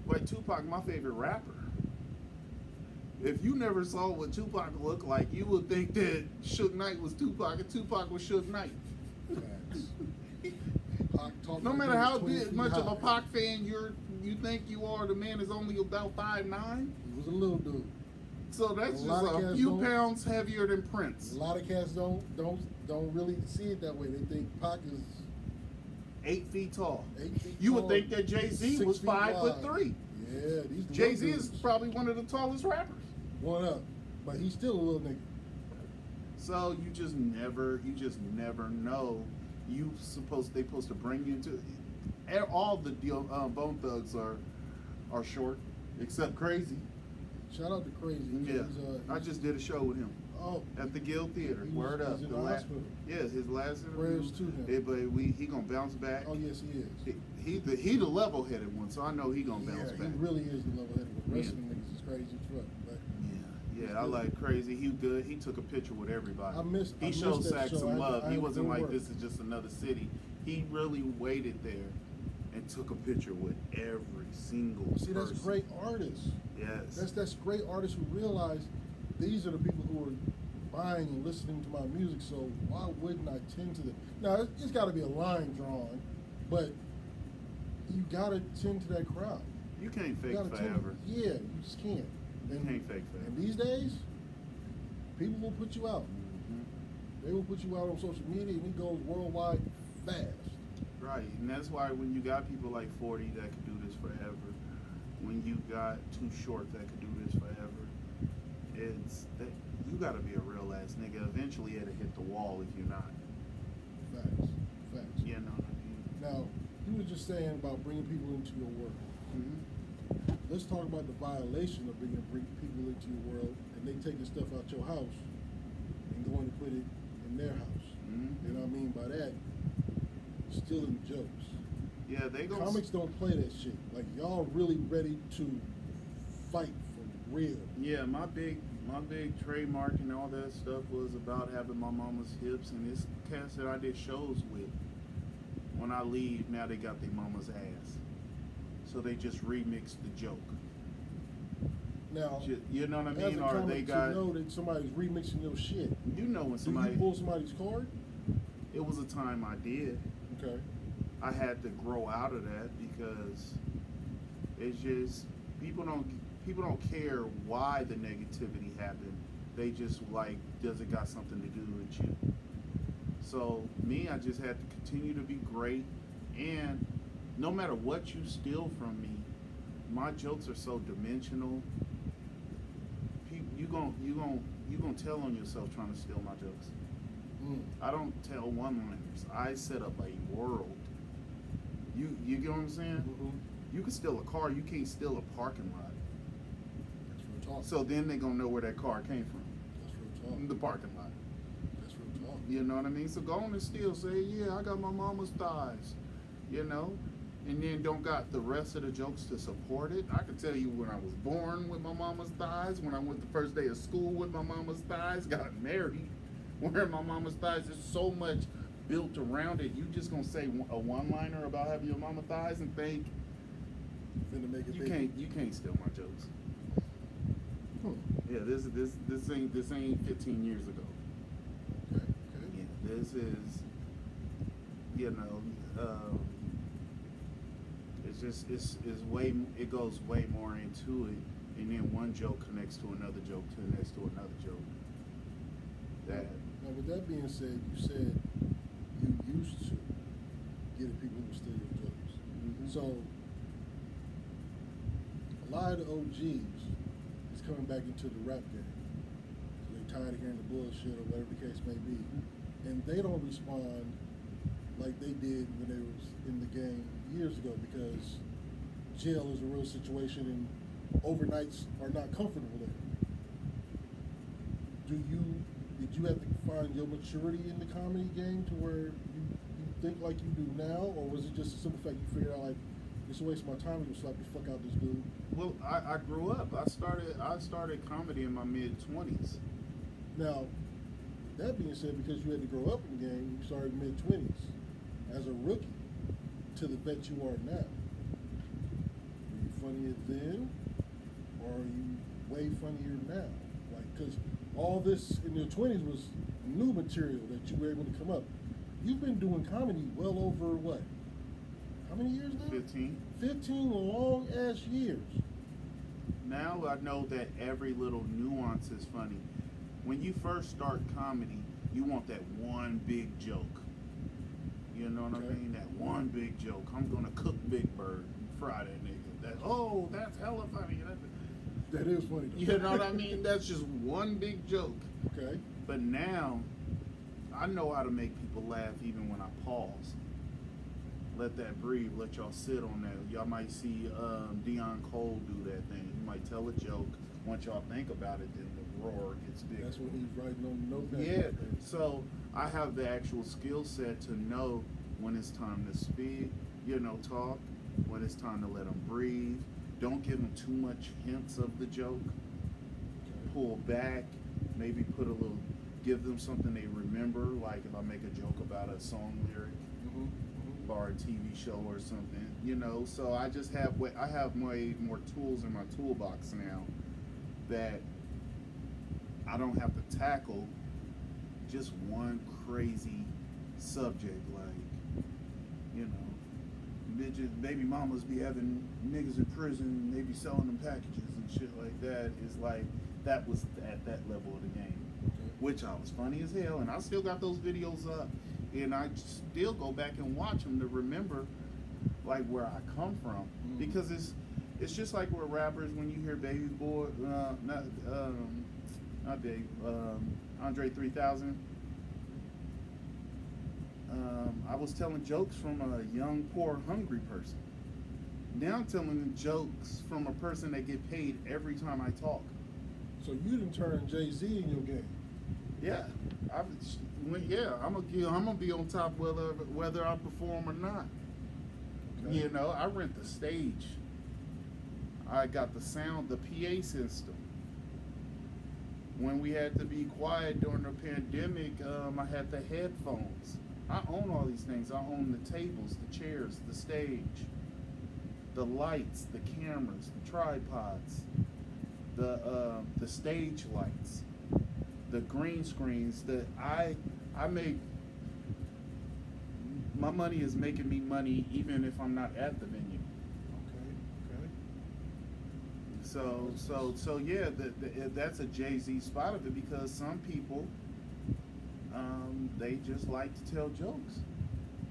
like Tupac, my favorite rapper. If you never saw what Tupac looked like, you would think that Suge Knight was Tupac and Tupac was Suge Knight. Facts. Pac No like matter he was how 20 feet much of a high. Pac fan you think you are, the man is only about 5'9". He was a little dude. So that's A lot just of a cats few don't- pounds heavier than Prince. A lot of cats don't really see it that way. They think Pac is 8 feet tall. 8 feet You tall, would think that Jay-Z 6 was feet 5'3". wide. Yeah, these the Jay-Z little is dudes. probably one of the tallest rappers. One up, but he's still a little nigga. So you just never know. They supposed to bring you into. All the Bone Thugs are short, except Crazy. Shout out to Crazy. Yeah, He's, I just did a show with him oh, at the Guild Theater. he was- Word up. he's in The the la- hospital. Yeah, his last interview. Prayers to him. Yeah, but he gonna bounce back. Oh yes, he is. He the level-headed one, so I know he gonna bounce Yeah, back. he really is the level-headed one. The rest Yeah. of them niggas is crazy as fuck. But Yeah, I like Crazy. He good. He took a picture with everybody. I missed He that showed Sack show. some love. I He had to wasn't go like work. this is just another city. He really waited there and took a picture with every single See, that's person. great artists. Yes. That's great artists who realize these are the people who are buying and listening to my music. So why wouldn't I tend to them? Now it's got to be a line drawn, but you got to tend to that crowd. You can't You fake gotta forever. Yeah, you just can't. You can't fake forever. And these days, people will put you out. Mhm. They will put you out on social media, and it goes worldwide fast. Right, and that's why when you got people like 40 that could do this forever, when you got Too Short that could do this forever, it's that you got to be a real ass nigga. Eventually, it'll hit the wall if you're not. Facts. Facts. You know what I mean? Now, you were just saying about bringing people into your world. Mm-hmm. Let's talk about the violation of bringing people into your world, and they taking stuff out your house and going to put it in their house. Mm-hmm. And I mean by that, stealing jokes. Yeah, they go. Comics don't play that shit. Like y'all really ready to fight for real. Yeah, my big trademark and all that stuff was about having my mama's hips, and this cast that I did shows with. When I leave, now they got their mama's ass, so they just remixed the joke. Now, You know what I as mean? a Or comic, they to got. know that somebody's remixing your shit. You know when Do somebody. you pull somebody's card? It was a time I did. Okay. I had to grow out of that because it's just people don't care why the negativity happened. They just like, does it got something to do with you? So me, I just had to continue to be great, and no matter what you steal from me, my jokes are so dimensional. You gonna tell on yourself trying to steal my jokes. I don't tell one-liners. I set up a world. You get what I'm saying? Mm-hmm. You can steal a car, you can't steal a parking lot. That's real talk. So then they gonna know where that car came from. That's real talk. The parking lot. That's real talk. You know what I mean? So go on and steal. Say, yeah, I got my mama's thighs. You know? And then don't got the rest of the jokes to support it. I can tell you when I was born with my mama's thighs, when I went the first day of school with my mama's thighs, got married wearing my mama's thighs. There's so much built around it. You just gonna say a one-liner about having your mama thighs and think Finna make it you big. can't steal my jokes. Hmm. Yeah, this ain't 15 years ago. Okay. Yeah, this is, you know, it's just it goes way more into it, and then one joke connects to another joke, connects to another joke. That Now, with that being said, you said you used to get people who steal your jokes. Mhm. So, a lot of the OGs is coming back into the rap game. So they're tired of hearing the bullshit or whatever the case may be. And they don't respond like they did when they was in the game years ago, because jail is a real situation and overnights are not comfortable there. Did you have to find your maturity in the comedy game to where you think like you do now, or was it just a simple fact you figured out like it's a waste of my time to slap the fuck out this dude? well, I grew up. I started comedy in my mid-20s. Now, that being said, because you had to grow up in the game, you started mid-20s. as a rookie to the vet you are now? Were you funnier then, or are you way funnier now? Like, because all this in your 20s was new material that you were able to come up. You've been doing comedy well over what? How many years now? 15. 15 long ass years. Now I know that every little nuance is funny. When you first start comedy, you want that one big joke. You know what I Okay. mean? That one big joke. I'm gonna cook Big Bird and fry that nigga. That's hella funny. That is funny though. You know what I mean? That's just one big joke. Okay. But now, I know how to make people laugh even when I pause. Let that breathe. Let y'all sit on that. Y'all might see Dion Cole do that thing. He might tell a joke. Once y'all think about it, then the roar gets bigger. That's when he's writing on the notepad. Yeah. So I have the actual skill set to know when it's time to speak, talk, when it's time to let them breathe. Don't give them too much hints of the joke. Okay. Pull back, maybe give them something they remember, like if I make a joke about a song lyric or a TV show or something, so I just have way more tools in my toolbox now that I don't have to tackle just one crazy subject, like, bitches, baby mamas be having niggas in prison, they be selling them packages and shit like that. It's like, that was at that level of the game, which I was funny as hell, and I still got those videos up, and I still go back and watch them to remember, like, where I come from, because it's just like with rappers when you hear Baby Boy, not Dave, Andre 3000. I was telling jokes from a young, poor, hungry person. Now I'm telling jokes from a person that get paid every time I talk. So you didn't turn Jay-Z in your game. Yeah, I'm gonna be on top whether I perform or not. Okay. I rent the stage. I got the sound, the PA system. When we had to be quiet during the pandemic, I had the headphones. I own all these things. I own the tables, the chairs, the stage, the lights, the cameras, the tripods, the stage lights, the green screens. That I make. My money is making me money even if I'm not at the venue. Okay. So yeah, that's a Jay-Z spot of it, because some people, they just like to tell jokes.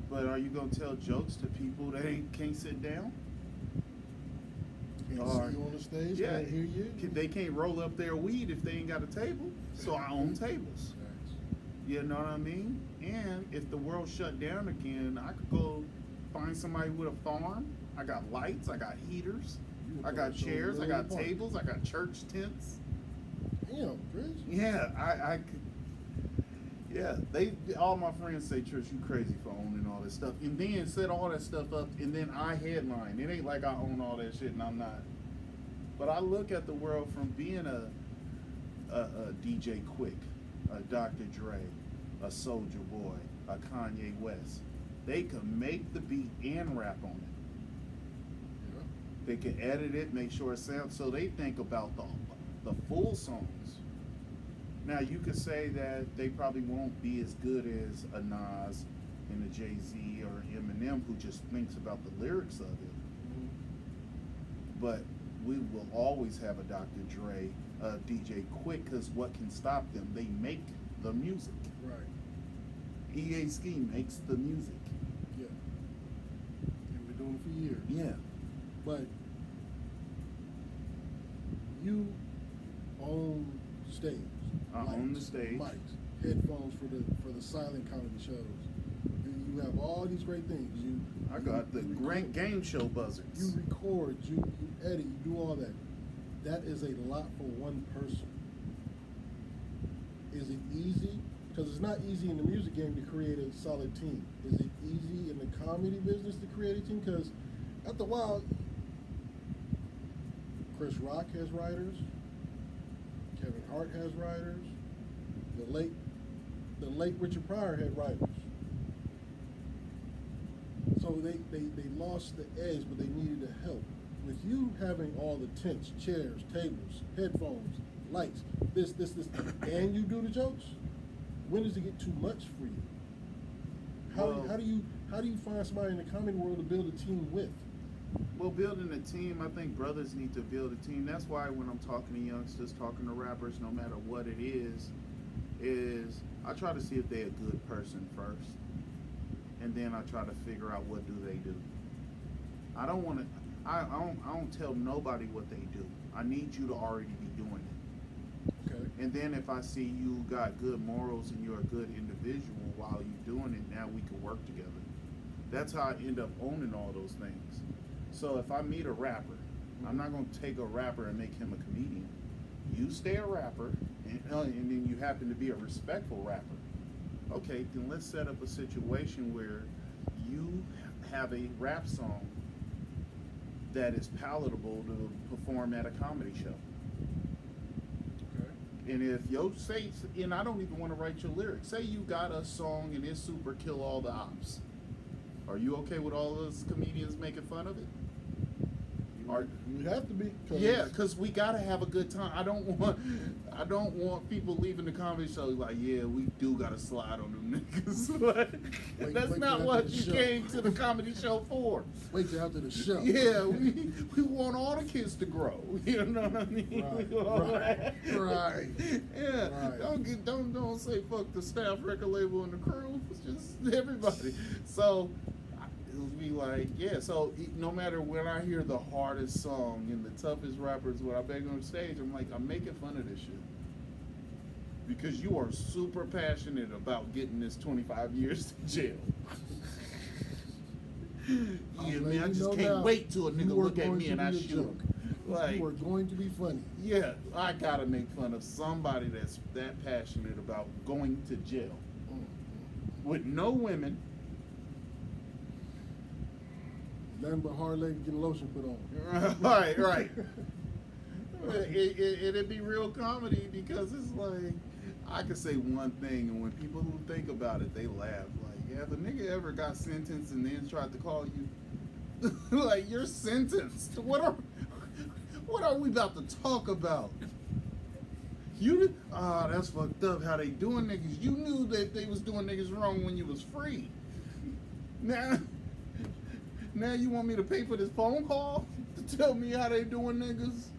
But are you gonna tell jokes to people that can't sit down? Can't see you on the stage, Yeah, can't hear you. they can't roll up their weed if they ain't got a table. So I own tables. You know what I mean? And if the world shut down again, I could go find somebody with a farm. I got lights, I got heaters, I got chairs, I got tables, I got church tents. Damn, Chris. Yeah, I could. Yeah, all my friends say, Trish, you crazy for owning all this stuff, and then set all that stuff up, and then I headline. It ain't like I own all that shit and I'm not. But I look at the world from being a DJ Quick, a Dr. Dre, a Soulja Boy, a Kanye West. They can make the beat and rap on it. Yeah. They can edit it, make sure it sounds. So they think about the full songs. Now you could say that they probably won't be as good as a Nas and a Jay-Z or Eminem, who just thinks about the lyrics of it. But we will always have a Dr. Dre, a DJ Quick, because what can stop them? They make the music. Right. EA Ski makes the music. Yeah. And we're doing it for years. Yeah. But you own stage. I own the stage. Mics, headphones for the silent comedy shows. You have all these great things. I got the great game show buzzards. You record, you edit, you do all that. That is a lot for one person. Is it easy? Because it's not easy in the music game to create a solid team. Is it easy in the comedy business to create a team? Because after a while, Chris Rock has writers. Kevin Hart has writers. The late Richard Pryor had writers. So they lost the edge, but they needed the help. With you having all the tents, chairs, tables, headphones, lights, this, and you do the jokes, when does it get too much for you? How do you find somebody in the comedy world to build a team with? Well, building a team, I think brothers need to build a team. That's why when I'm talking to youngsters, talking to rappers, no matter what it is I try to see if they're a good person first, and then I try to figure out what do they do. I don't tell nobody what they do. I need you to already be doing it. Okay. And then if I see you got good morals and you're a good individual while you're doing it, now we can work together. That's how I end up owning all those things. So if I meet a rapper, I'm not going to take a rapper and make him a comedian. You stay a rapper, and then you happen to be a respectful rapper. Okay, then let's set up a situation where you have a rap song that is palatable to perform at a comedy show. Okay. And if you say, and I don't even want to write your lyrics, say you got a song and it's super kill all the ops. Are you okay with all those comedians making fun of it? You have to be. Yeah, because we gotta have a good time. I don't want people leaving the comedy show like, yeah, we do gotta slide on them niggas. That's not what you came to the comedy show for. Wait till after the show. Yeah, we want all the kids to grow. You know what I mean? Right. Yeah. Right. Don't say fuck the staff, record label, and the crew. It's just everybody. So it'll be like, yeah, so no matter when I hear the hardest song and the toughest rappers, when I beg on stage, I'm like, I'm making fun of this shit. Because you are super passionate about getting this 25 years in jail. Yeah, man, I just can't wait till a nigga look at me and I shoot him. Like, you are going to be funny. Yeah, I gotta make fun of somebody that's that passionate about going to jail. With no women. Nothing but hard leg getting lotion put on. Right. It'd be real comedy because it's like, I could say one thing and when people who think about it, they laugh. Like, yeah, the nigga ever got sentenced and then tried to call you? Like, you're sentenced. What are we about to talk about? That's fucked up how they doing niggas. You knew that they was doing niggas wrong when you was free. Now you want me to pay for this phone call to tell me how they doing niggas?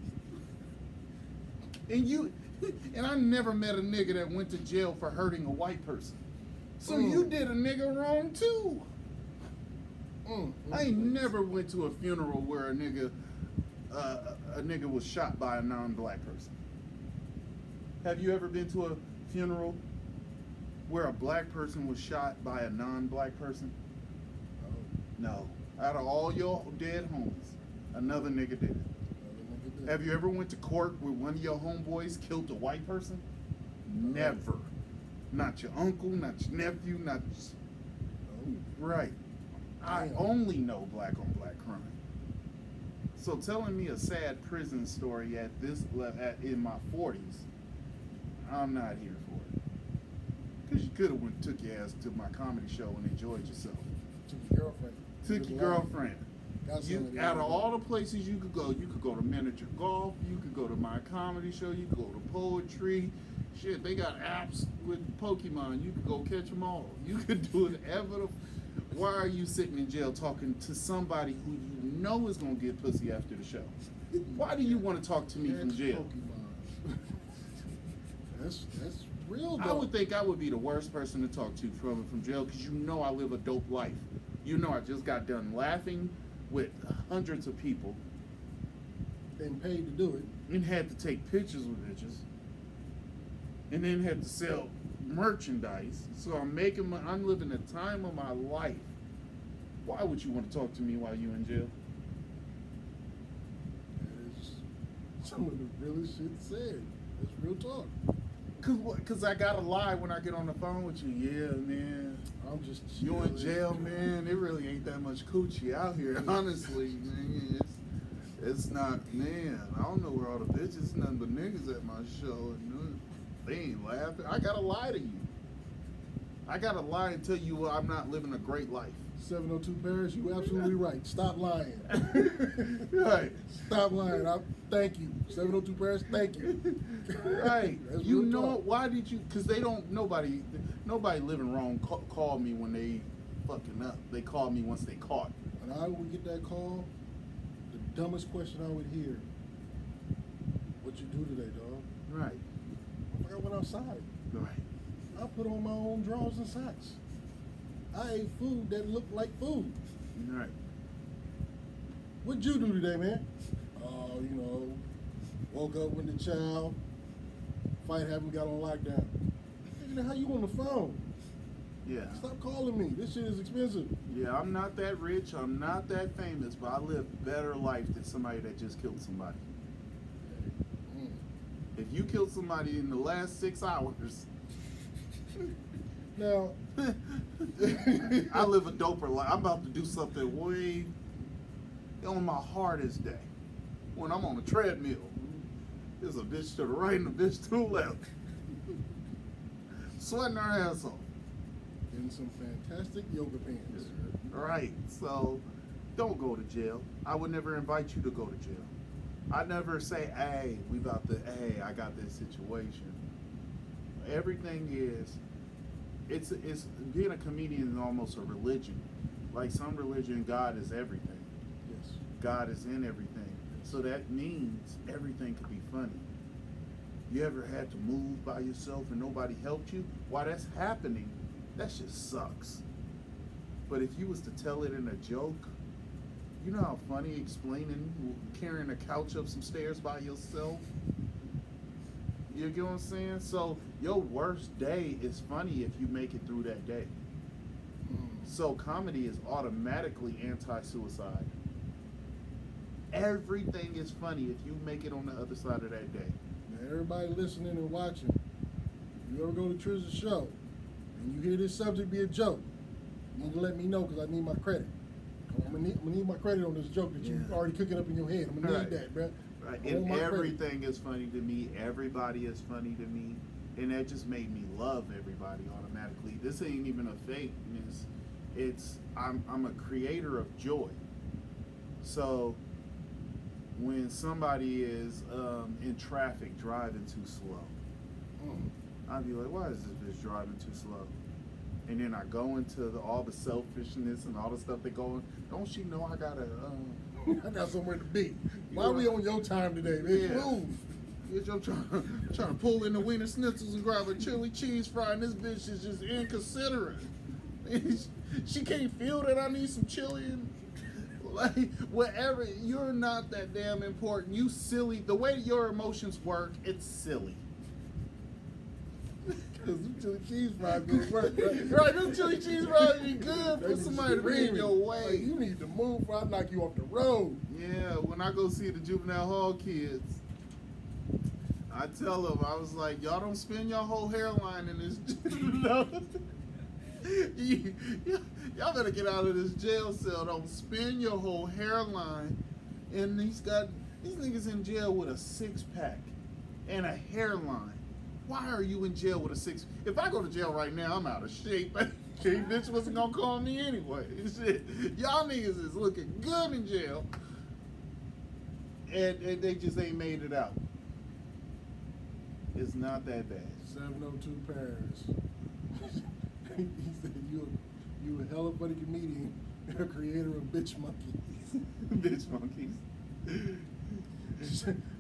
And I never met a nigga that went to jail for hurting a white person. So you did a nigga wrong too. I ain't never went to a funeral where a nigga was shot by a non-black person. Have you ever been to a funeral where a black person was shot by a non-black person? No. Out of all your dead homies, another nigga did it. Have you ever went to court where one of your homeboys killed a white person? Never. Not your uncle, not your nephew, not right. I only know black on black crime. So telling me a sad prison story at this in my 40s, I'm not here for it. Because you could have went took your ass to my comedy show and enjoyed yourself. Took your girlfriend. Took your girlfriend. Out of all the places you could go to miniature golf, you could go to my comedy show, you could go to poetry. Shit, they got apps with Pokemon. You could go catch them all. You could do whatever. Why are you sitting in jail talking to somebody who you know is going to get pussy after the show? Why do you want to talk to me from jail? That's real, though. I would think I would be the worst person to talk to from jail because you know I live a dope life. You know I just got done laughing with hundreds of people. And paid to do it. And had to take pictures with bitches. And then had to sell merchandise. So I'm living the time of my life. Why would you want to talk to me while you're in jail? That is some of the realest shit said. That's real talk. Cause I gotta lie when I get on the phone with you. Yeah, man. I'm just you in jail, man. It really ain't that much coochie out here, honestly, man. It's not, man. I don't know where all the bitches, nothing but niggas at my show, and they ain't laughing. I gotta lie to you. I gotta lie and tell you I'm not living a great life. 702 Paris, you absolutely right. Stop lying. Right. Stop lying. Thank you. 702 Paris, thank you. Right. That's You real know talk. why did you? Because they don't. Nobody living wrong called me when they fucking up. They called me once they caught. When I would get that call, the dumbest question I would hear, what you do today, dog? Right. I went outside. Right. I put on my own drawers and socks. I ate food that looked like food. Right. What'd you do today, man? You know, woke up with the child. Fight haven't got on lockdown. Nigga, how you on the phone? Yeah. Stop calling me. This shit is expensive. Yeah. I'm not that rich. I'm not that famous, but I live a better life than somebody that just killed somebody. Mm. If you killed somebody in the last 6 hours, Now, I live a doper life. I'm about to do something way on my hardest day when I'm on a treadmill. There's a bitch to the right and a bitch to the left, sweating her ass off. in some fantastic yoga pants. Right. So don't go to jail. I would never invite you to go to jail. I never say, hey, I got this situation. Everything is, it's being a comedian is almost a religion. Like some religion, God is everything. Yes. God is in everything. So that means everything could be funny. You ever had to move by yourself and nobody helped you? While that's happening, that shit sucks. But if you was to tell it in a joke, you know how funny explaining carrying a couch up some stairs by yourself? You get what I'm saying? So your worst day is funny if you make it through that day. So comedy is automatically anti-suicide. Everything is funny if you make it on the other side of that day. Now, everybody listening and watching, if you ever go to Tristan's show and you hear this subject be a joke, you need to let me know because I need my credit. I'm gonna need my credit on this joke that you already cooking up in your head. I'm gonna need that, bro. Right. I want And my credit. everything is funny to me. Everybody is funny to me. And that just made me love everybody automatically. This ain't even a fakeness. I'm a creator of joy. So when somebody is in traffic driving too slow, I'd be like, why is this bitch driving too slow? And then I go into all the selfishness and all the stuff that go on. Don't she know I gotta I got somewhere to be. Why are we on your time today, man? Yeah. Move. Bitch, I'm trying to pull in the wiener schnitzels and grab a chili cheese fry, and this bitch is just inconsiderate. She can't feel that I need some chili and like whatever. You're not that damn important. You silly. The way your emotions work, it's silly. Because them chili cheese fries gonna work, right? Right, them chili cheese fries be good They for be somebody to be in screaming. your way. Like, you need to move or I'll knock you off the road. Yeah, when I go see the juvenile hall kids, I tell them, I was like, y'all don't spin your whole hairline in this. Y'all better get out of this jail cell. Don't spin your whole hairline. And these niggas in jail with a 6-pack and a hairline. Why are you in jail with a 6? If I go to jail right now, I'm out of shape. Shape bitch wasn't gonna call me anyway. Shit. Y'all niggas is looking good in jail. And they just ain't made it out. It's not that bad. 702 Paris. He said you a hella funny comedian, a creator of bitch monkeys. Bitch monkeys.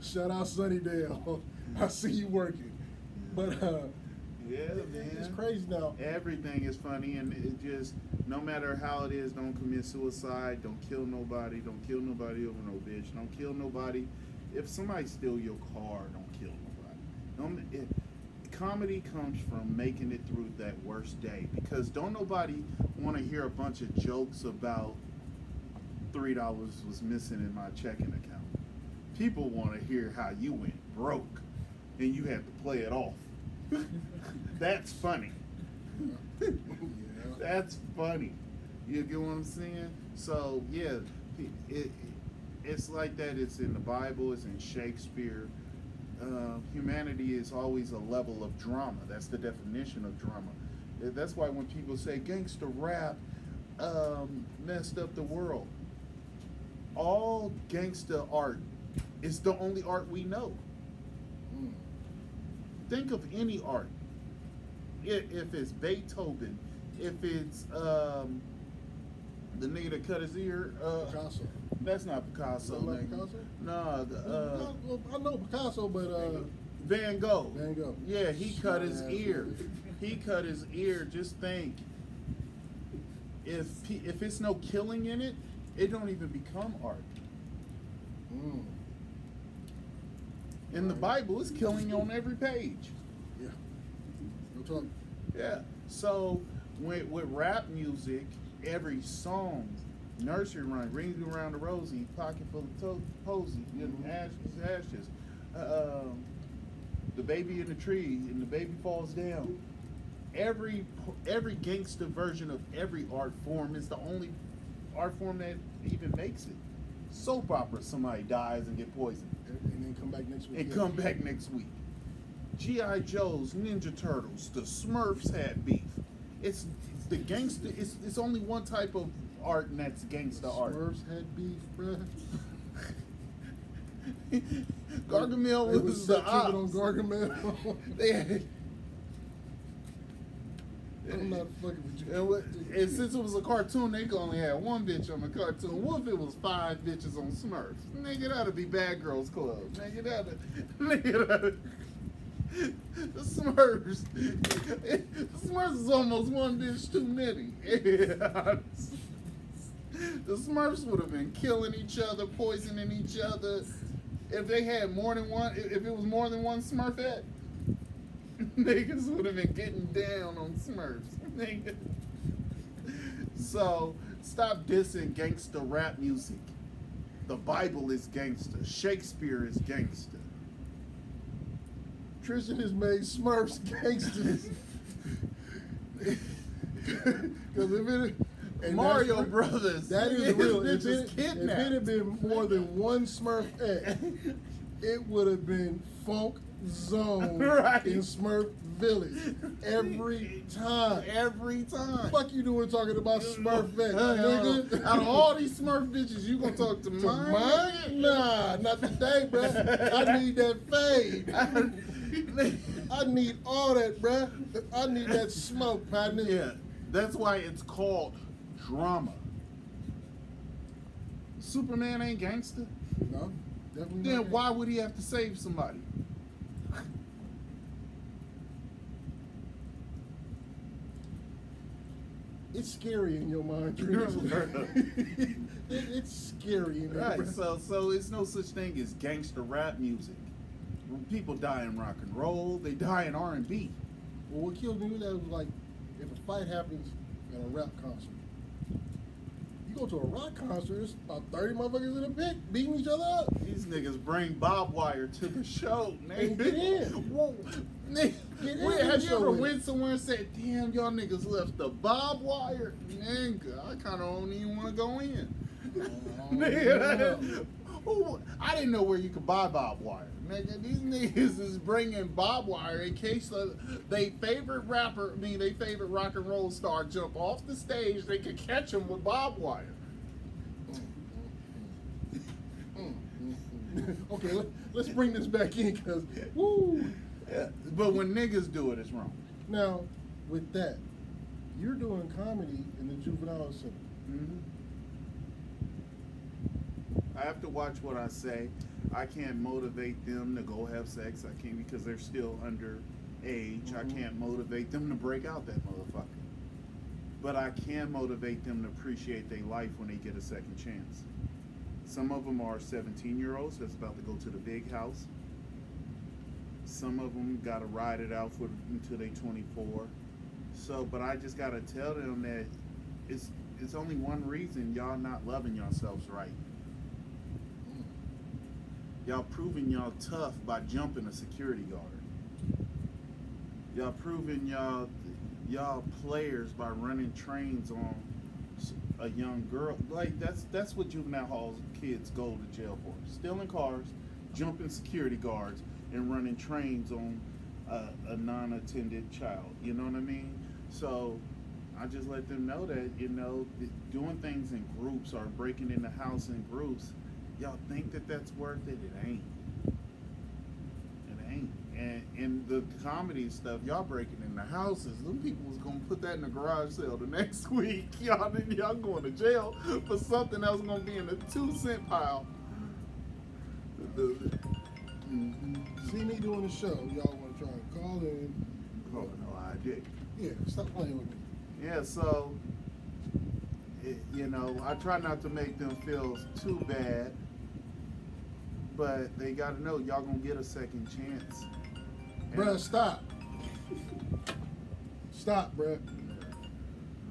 Shout out Sunnydale. I see you working. But Yeah, man. it's crazy now. Everything is funny, and it just, no matter how it is, don't commit suicide, don't kill nobody over no bitch, don't kill nobody. If somebody steal your car, don't kill nobody. Comedy comes from making it through that worst day, because don't nobody want to hear a bunch of jokes about $3 was missing in my checking account. People want to hear how you went broke and you had to play it off. That's funny. Yeah. That's funny. You get what I'm saying? So yeah, it's like that. It's in the Bible. It's in Shakespeare. Humanity is always a level of drama. That's the definition of drama. That's why when people say gangster rap, messed up the world. All gangsta art is the only art we know. Mm. Think of any art. If it's Beethoven, if it's the nigga that cut his ear, Picasso. that's not Picasso. Is that like nigga. Picasso? Nah, Well, I know Picasso, but Van Gogh. Van Gogh. Yeah, he cut his Smart-ass ear. nigga. He cut his ear. Just think, if it's no killing in it, it don't even become art. Mm. In the Bible, it's killing on every page. Yeah. No talk. Yeah. So with rap music, every song, nursery rhyme, rings you around the rosy, pocket full of posy, you know, ashes. The baby in the tree, and the baby falls down. Every gangster version of every art form is the only art form that even makes it. Soap opera, somebody dies and get poisoned. And then come back next week. And Yeah. come back next week. G.I. Joe's, Ninja Turtles, the Smurfs had beef. It's the gangster. It's only one type of art, and that's gangster art. Smurfs had beef, bruh. Gargamel They was the on ops. Gargamel. They had- I'm not fucking with you. and since it was a cartoon, they could only had one bitch on the cartoon. What if it was 5 bitches on Smurfs? Nigga, that'd be Bad Girls Club. Nigga, that'd the Smurfs. The Smurfs is almost one bitch too many. The Smurfs would have been killing each other, poisoning each other. If they had more than one, if it was more than one Smurfette, niggas would have been getting down on Smurfs. Nigga. So stop dissing gangster rap music. The Bible is gangster. Shakespeare is gangster. Tristan has made Smurfs gangsters. Because if it and Mario that's- Brothers. that is real. Bitch If is it kidnapped. had been more than one Smurfette, it would have been Funk Zone Right. in Smurf Village every time. Every time. Fuck you doing talking about Smurfette, nigga? Out of all these Smurf bitches, you gonna talk to To mine? mine? Nah, not today, bro. I need that fade. I need all that, bruh. I need that smoke, partner. Yeah, that's why it's called drama. Superman ain't gangster. No, definitely Then not. why would he have to save somebody? It's scary in your mind, Tristan. It's scary in there. Right. bruh. So it's no such thing as gangster rap music. When people die in rock and roll, they die in R&B. Well, what killed me was that was like, if a fight happens at a rap concert, you go to a rock concert, it's about 30 motherfuckers in a pit beating each other up. These niggas bring barbed wire to the show, nigga. And get in. Whoa, nigga, Get in wait, the have you show ever with it. went somewhere and said, "Damn, y'all niggas left the barbed wire"? Nigga, I kind of don't even want to go in. Nigga, ooh, I didn't know where you could buy barbed wire. Nigga, these niggas is bringing barbed wire in case they favorite rapper, they favorite rock and roll star jump off the stage, they could catch him with barbed wire. Okay, let's bring this back in, because, woo. Yeah. But when niggas do it, it's wrong. Now, with that, you're doing comedy in the juvenile center. Mm-hmm. I have to watch what I say. I can't motivate them to go have sex. I can't, because they're still under age. I can't motivate them to break out that motherfucker. But I can motivate them to appreciate their life when they get a second chance. Some of them are 17-year-olds that's about to go to the big house. Some of them got to ride it out until they 24. So, but I just got to tell them that it's only one reason y'all not loving yourselves right. Y'all proving y'all tough by jumping a security guard. Y'all proving y'all players by running trains on a young girl. Like that's what juvenile hall kids go to jail for. Stealing cars, jumping security guards, and running trains on a non-attended child. You know what I mean? So I just let them know that, doing things in groups or breaking in the house in groups, y'all think that that's worth it? It ain't. It ain't. And the comedy stuff, y'all breaking in the houses, them people was gonna put that in the garage sale the next week. Y'all going to jail for something that was gonna be in the 2-cent pile. See me doing the show. Y'all want to try and call in? Oh no, I did. Yeah, stop playing with me. Yeah, so I try not to make them feel too bad, but they got to know y'all gonna get a second chance. Bruh, stop. Stop, bruh.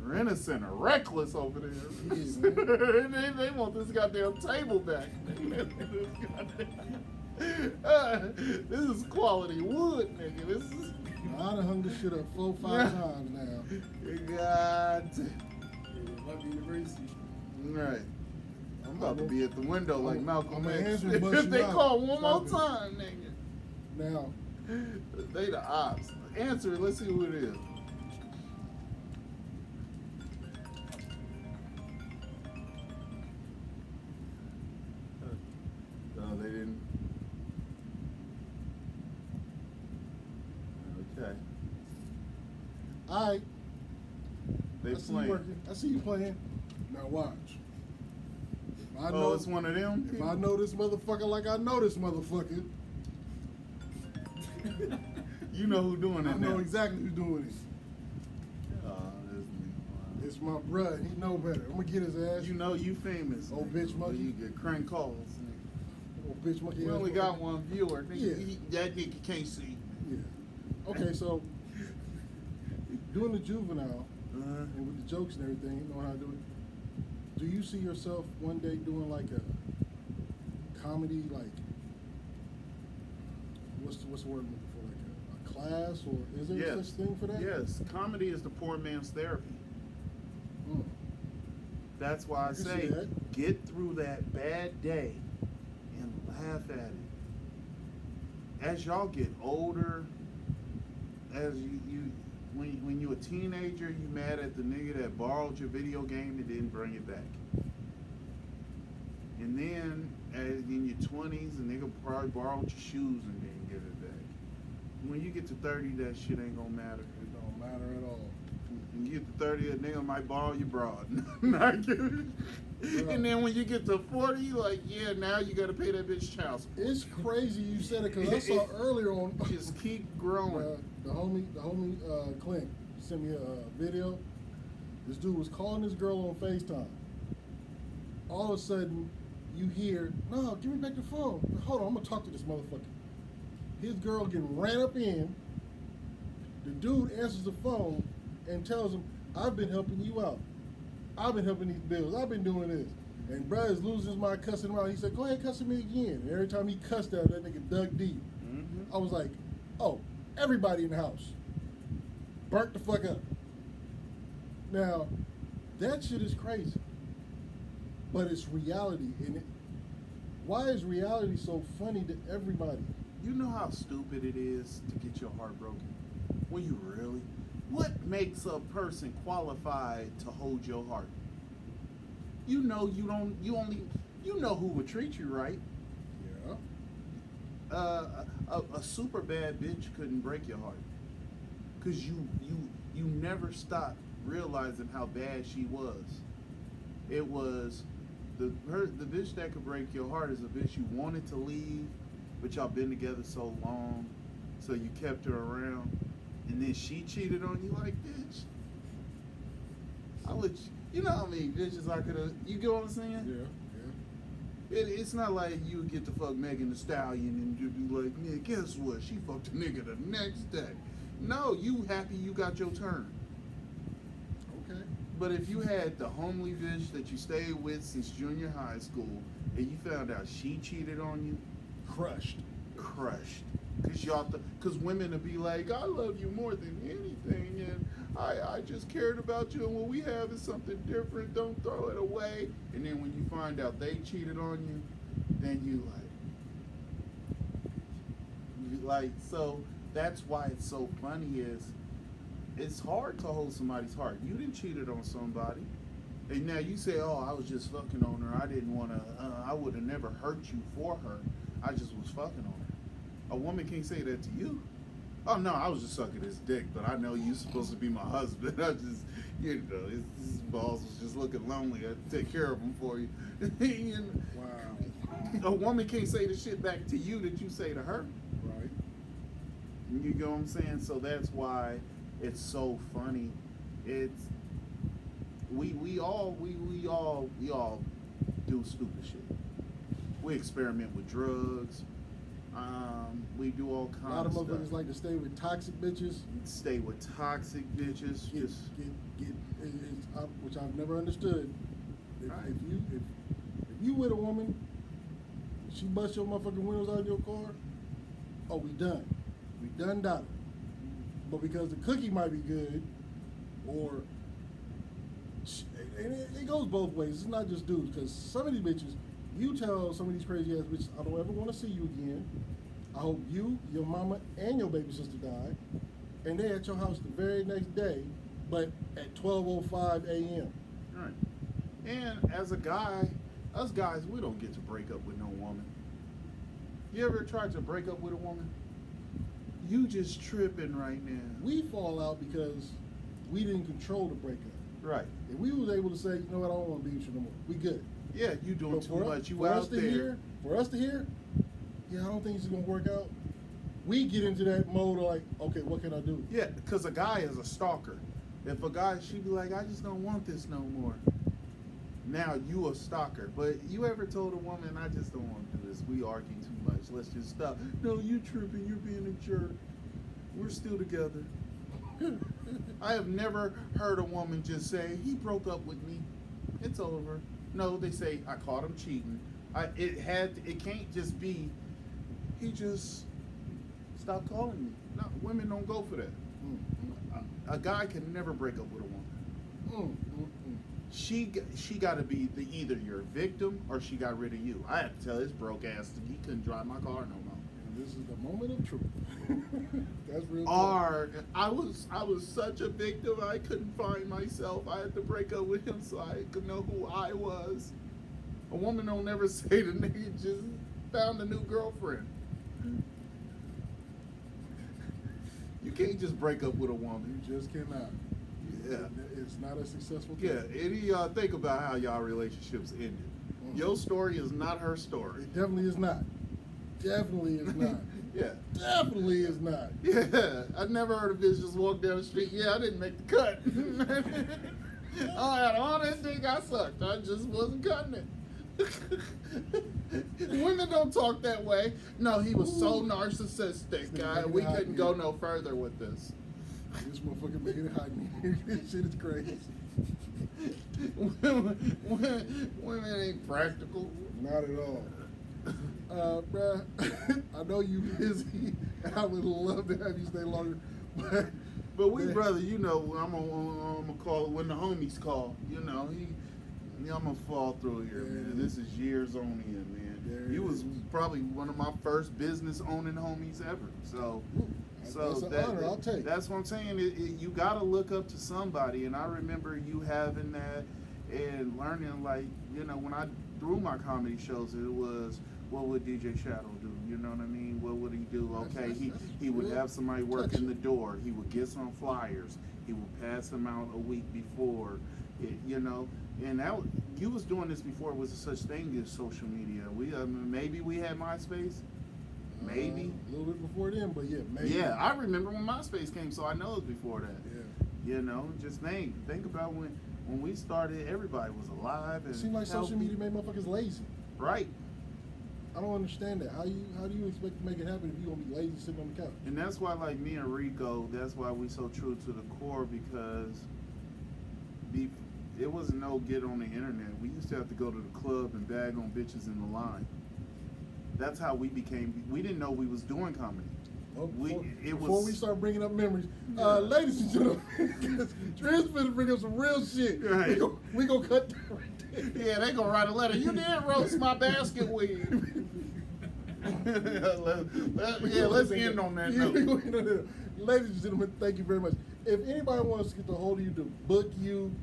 We're innocent or reckless over there. Yeah, they want this goddamn table back. This is quality wood, nigga. This is. I done hung this shit up 4-5 times now. God. It might be university. Right. I'm about to be at the window like Malcolm I'm X. answering, bust If you they out. call one more Stop time, nigga. Now, They the ops. Answer it. Let's see who it is. No, they didn't. Okay. alright. They I see you playing. working. I see you playing. Now watch. If I Oh, know, it's one of them. if I know this motherfucker like I know this motherfucker, You know who doing I it know now. exactly who's doing it. Oh, this nigga. It's my bruh. He know better. I'm gonna get his ass. You know you famous. Oh, nigga. bitch monkey. You get crank calls. Nigga. Oh, bitch monkey. We ass only motherfucker. got one viewer. Nigga, Yeah. that nigga can't see. Yeah. Okay, so doing the juvenile and with the jokes and everything, you know how to do it. Do you see yourself one day doing like a comedy, like what's the word I'm looking for, like a class, or is there Yes. such thing for that? Yes, comedy is the poor man's therapy. Mm. That's why I can see say that. get through that bad day and laugh at it. As y'all get older, as when you a teenager, you mad at the nigga that borrowed your video game and didn't bring it back. And then in your 20s, the nigga probably borrowed your shoes and didn't give it back. When you get to 30, that shit ain't gonna matter. It don't matter at all. When you get to 30, a nigga might borrow your broad. Not give it. And then when you get to 40, like, yeah, now you gotta pay that bitch child support. It's crazy you said it, because I saw earlier on Just keep growing. the homie Clint sent me a video. This dude was calling this girl on FaceTime. All of a sudden, you hear, "No, give me back the phone. Hold on, I'm gonna talk to this motherfucker." His girl getting ran up in. The dude answers the phone and tells him, "I've been helping you out. I've been helping these bills. I've been doing this." And bruh is losing his mind, cussing him out. He said, "Go ahead, cuss me again." And every time he cussed out, that nigga dug deep. Mm-hmm. I was like, "Oh, everybody in the house burnt the fuck up." Now, that shit is crazy, but it's reality. And why is reality so funny to everybody? You know how stupid it is to get your heart broken? Well, you really? What makes a person qualified to hold your heart? You know you know who would treat you right. Yeah. A super bad bitch couldn't break your heart. Cause you never stopped realizing how bad she was. It was the bitch that could break your heart is a bitch you wanted to leave, but y'all been together so long, so you kept her around, and then she cheated on you. Like, bitch, I let you know how many bitches I could have. You get what I'm saying? Yeah. It's not like you would get to fuck Megan Thee Stallion and you'd be like, yeah, guess what? She fucked a nigga the next day. No, you happy you got your turn. Okay. But if you had the homely bitch that you stayed with since junior high school and you found out she cheated on you, Crushed. Cause women would be like, I love you more than anything, and I just cared about you, and what we have is something different. Don't throw it away. And then when you find out they cheated on you, then you like so that's why it's so funny is it's hard to hold somebody's heart. You didn't cheated on somebody, and now you say, "Oh, I was just fucking on her. I didn't want to. I would have never hurt you for her. I just was fucking on her." A woman can't say that to you. Oh no, I was just sucking his dick, but I know you're supposed to be my husband. I just, his balls was just looking lonely. I'd take care of him for you. Wow. A woman can't say the shit back to you that you say to her. Right. You know what I'm saying? So that's why it's so funny. It's we all do stupid shit. We experiment with drugs. We do all A kinds lot of of motherfuckers stuff. like to stay with toxic bitches. Stay with toxic bitches. Which I've never understood. Right. If you with a woman, she busts your motherfucking windows out of your car, oh, we done. We done done. But because the cookie might be good, or and it goes both ways. It's not just dudes, because some of these bitches, you tell some of these crazy ass bitches, I don't ever want to see you again. I hope you, your mama, and your baby sister die, and they at your house the very next day, but at 12:05 a.m. Right. And as a guy, us guys, we don't get to break up with no woman. You ever tried to break up with a woman? You just tripping right now. We fall out because we didn't control the breakup. Right. If we was able to say, you know what, I don't want to be with you no more, we good. Yeah, you doing But too much. You for us out to there. hear, for us to hear, yeah, I don't think it's gonna work out. We get into that mode of like, okay, what can I do? Yeah, because a guy is a stalker. If a guy, she'd be like, I just don't want this no more. Now you a stalker. But you ever told a woman, I just don't want to do this. We argue too much. Let's just stop. No, you tripping. You're being a jerk. We're still together. I have never heard a woman just say, he broke up with me. It's over. No, they say, I caught him cheating. It can't just be, he just stopped calling me. No, women don't go for that. A guy can never break up with a woman. She got to be either your victim or she got rid of you. I had to tell his broke ass he couldn't drive my car no more. And this is the moment of truth. That's real. Or I was such a victim I couldn't find myself. I had to break up with him so I could know who I was. A woman don't never say the nigga just found a new girlfriend. You can't just break up with a woman. You just cannot. Yeah. It's not a successful thing. Yeah, any of y'all think about how y'all relationships ended. Your story is not her story. It definitely is not. Definitely is not. Yeah. Definitely is not. Yeah. I never heard a bitch just walk down the street. Yeah, I didn't make the cut. I had all that dick I sucked. I just wasn't cutting it. Women don't talk that way. No, he was so narcissistic, guy. We couldn't go no further with this. This motherfucker making it hot in here. This shit is crazy. Women ain't practical. Not at all. Bruh, I know you busy. I would love to have you stay longer, but we brother, you know, I'm gonna call it when the homies call. You know, I'm gonna fall through here, man. This is years on end, man. You was probably one of my first business owning homies ever. So that's an honor. I'll take. That's what I'm saying. You gotta look up to somebody, and I remember you having that and learning, like, you know, when I through my comedy shows, it was, what would DJ Shadow do? You know what I mean? What would he do? Okay, he would have somebody work in the door. He would get some flyers. He would pass them out a week before. You know, and you was doing this before it was such thing as social media. Maybe we had MySpace. Maybe a little bit before then, but yeah, maybe. Yeah, I remember when MySpace came, so I know it was before that. Yeah. You know, just think about when we started, everybody was alive and it seemed like social media made motherfuckers lazy. Right. I don't understand that. How do you expect to make it happen if you gonna be lazy sitting on the couch? And that's why, like me and Rico, that's why we so true to the core, because it wasn't no get on the internet. We used to have to go to the club and bag on bitches in the line. That's how we became. We didn't know we was doing comedy. Well, before we start bringing up memories, ladies and gentlemen, Tristan's finna bring up some real shit. Right. We gonna cut that right there. Yeah, they gonna write a letter. You did roast my basket weave. let's end on that note. Ladies and gentlemen, thank you very much. If anybody wants to get the hold of you to book you,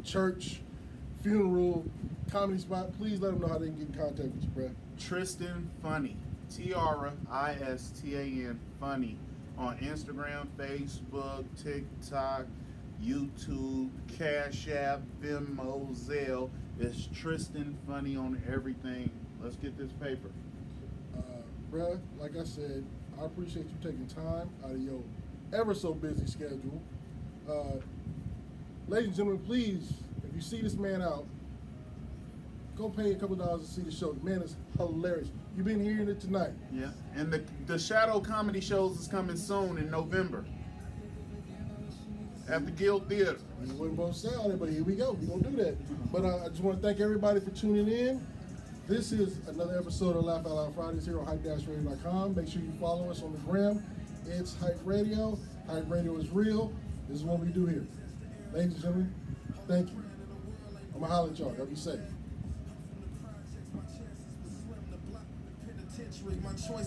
church, funeral, comedy spot, please let them know how they can get in contact with you, bro. Tristan Funny, TRISTAN Funny, on Instagram, Facebook, TikTok, YouTube, Cash App, Venmo, Zelle. It's Tristan Funny on everything. Let's get this paper. Bruh, like I said, I appreciate you taking time out of your ever so busy schedule. Ladies and gentlemen, please, if you see this man out, go pay a couple dollars to see the show. The man is hilarious. You've been hearing it tonight. Yeah, and the Shadow Comedy shows is coming soon in November at the Guild Theater. We wouldn't both say all that, but here we go. We're going to do that. But I just want to thank everybody for tuning in. This is another episode of Laugh Out Loud Fridays here on hype-radio.com. Make sure you follow us on the gram. It's Hype Radio. Hype Radio is real. This is what we do here. Ladies and gentlemen, thank you. I'm going to holler at y'all. Y'all be safe. My choice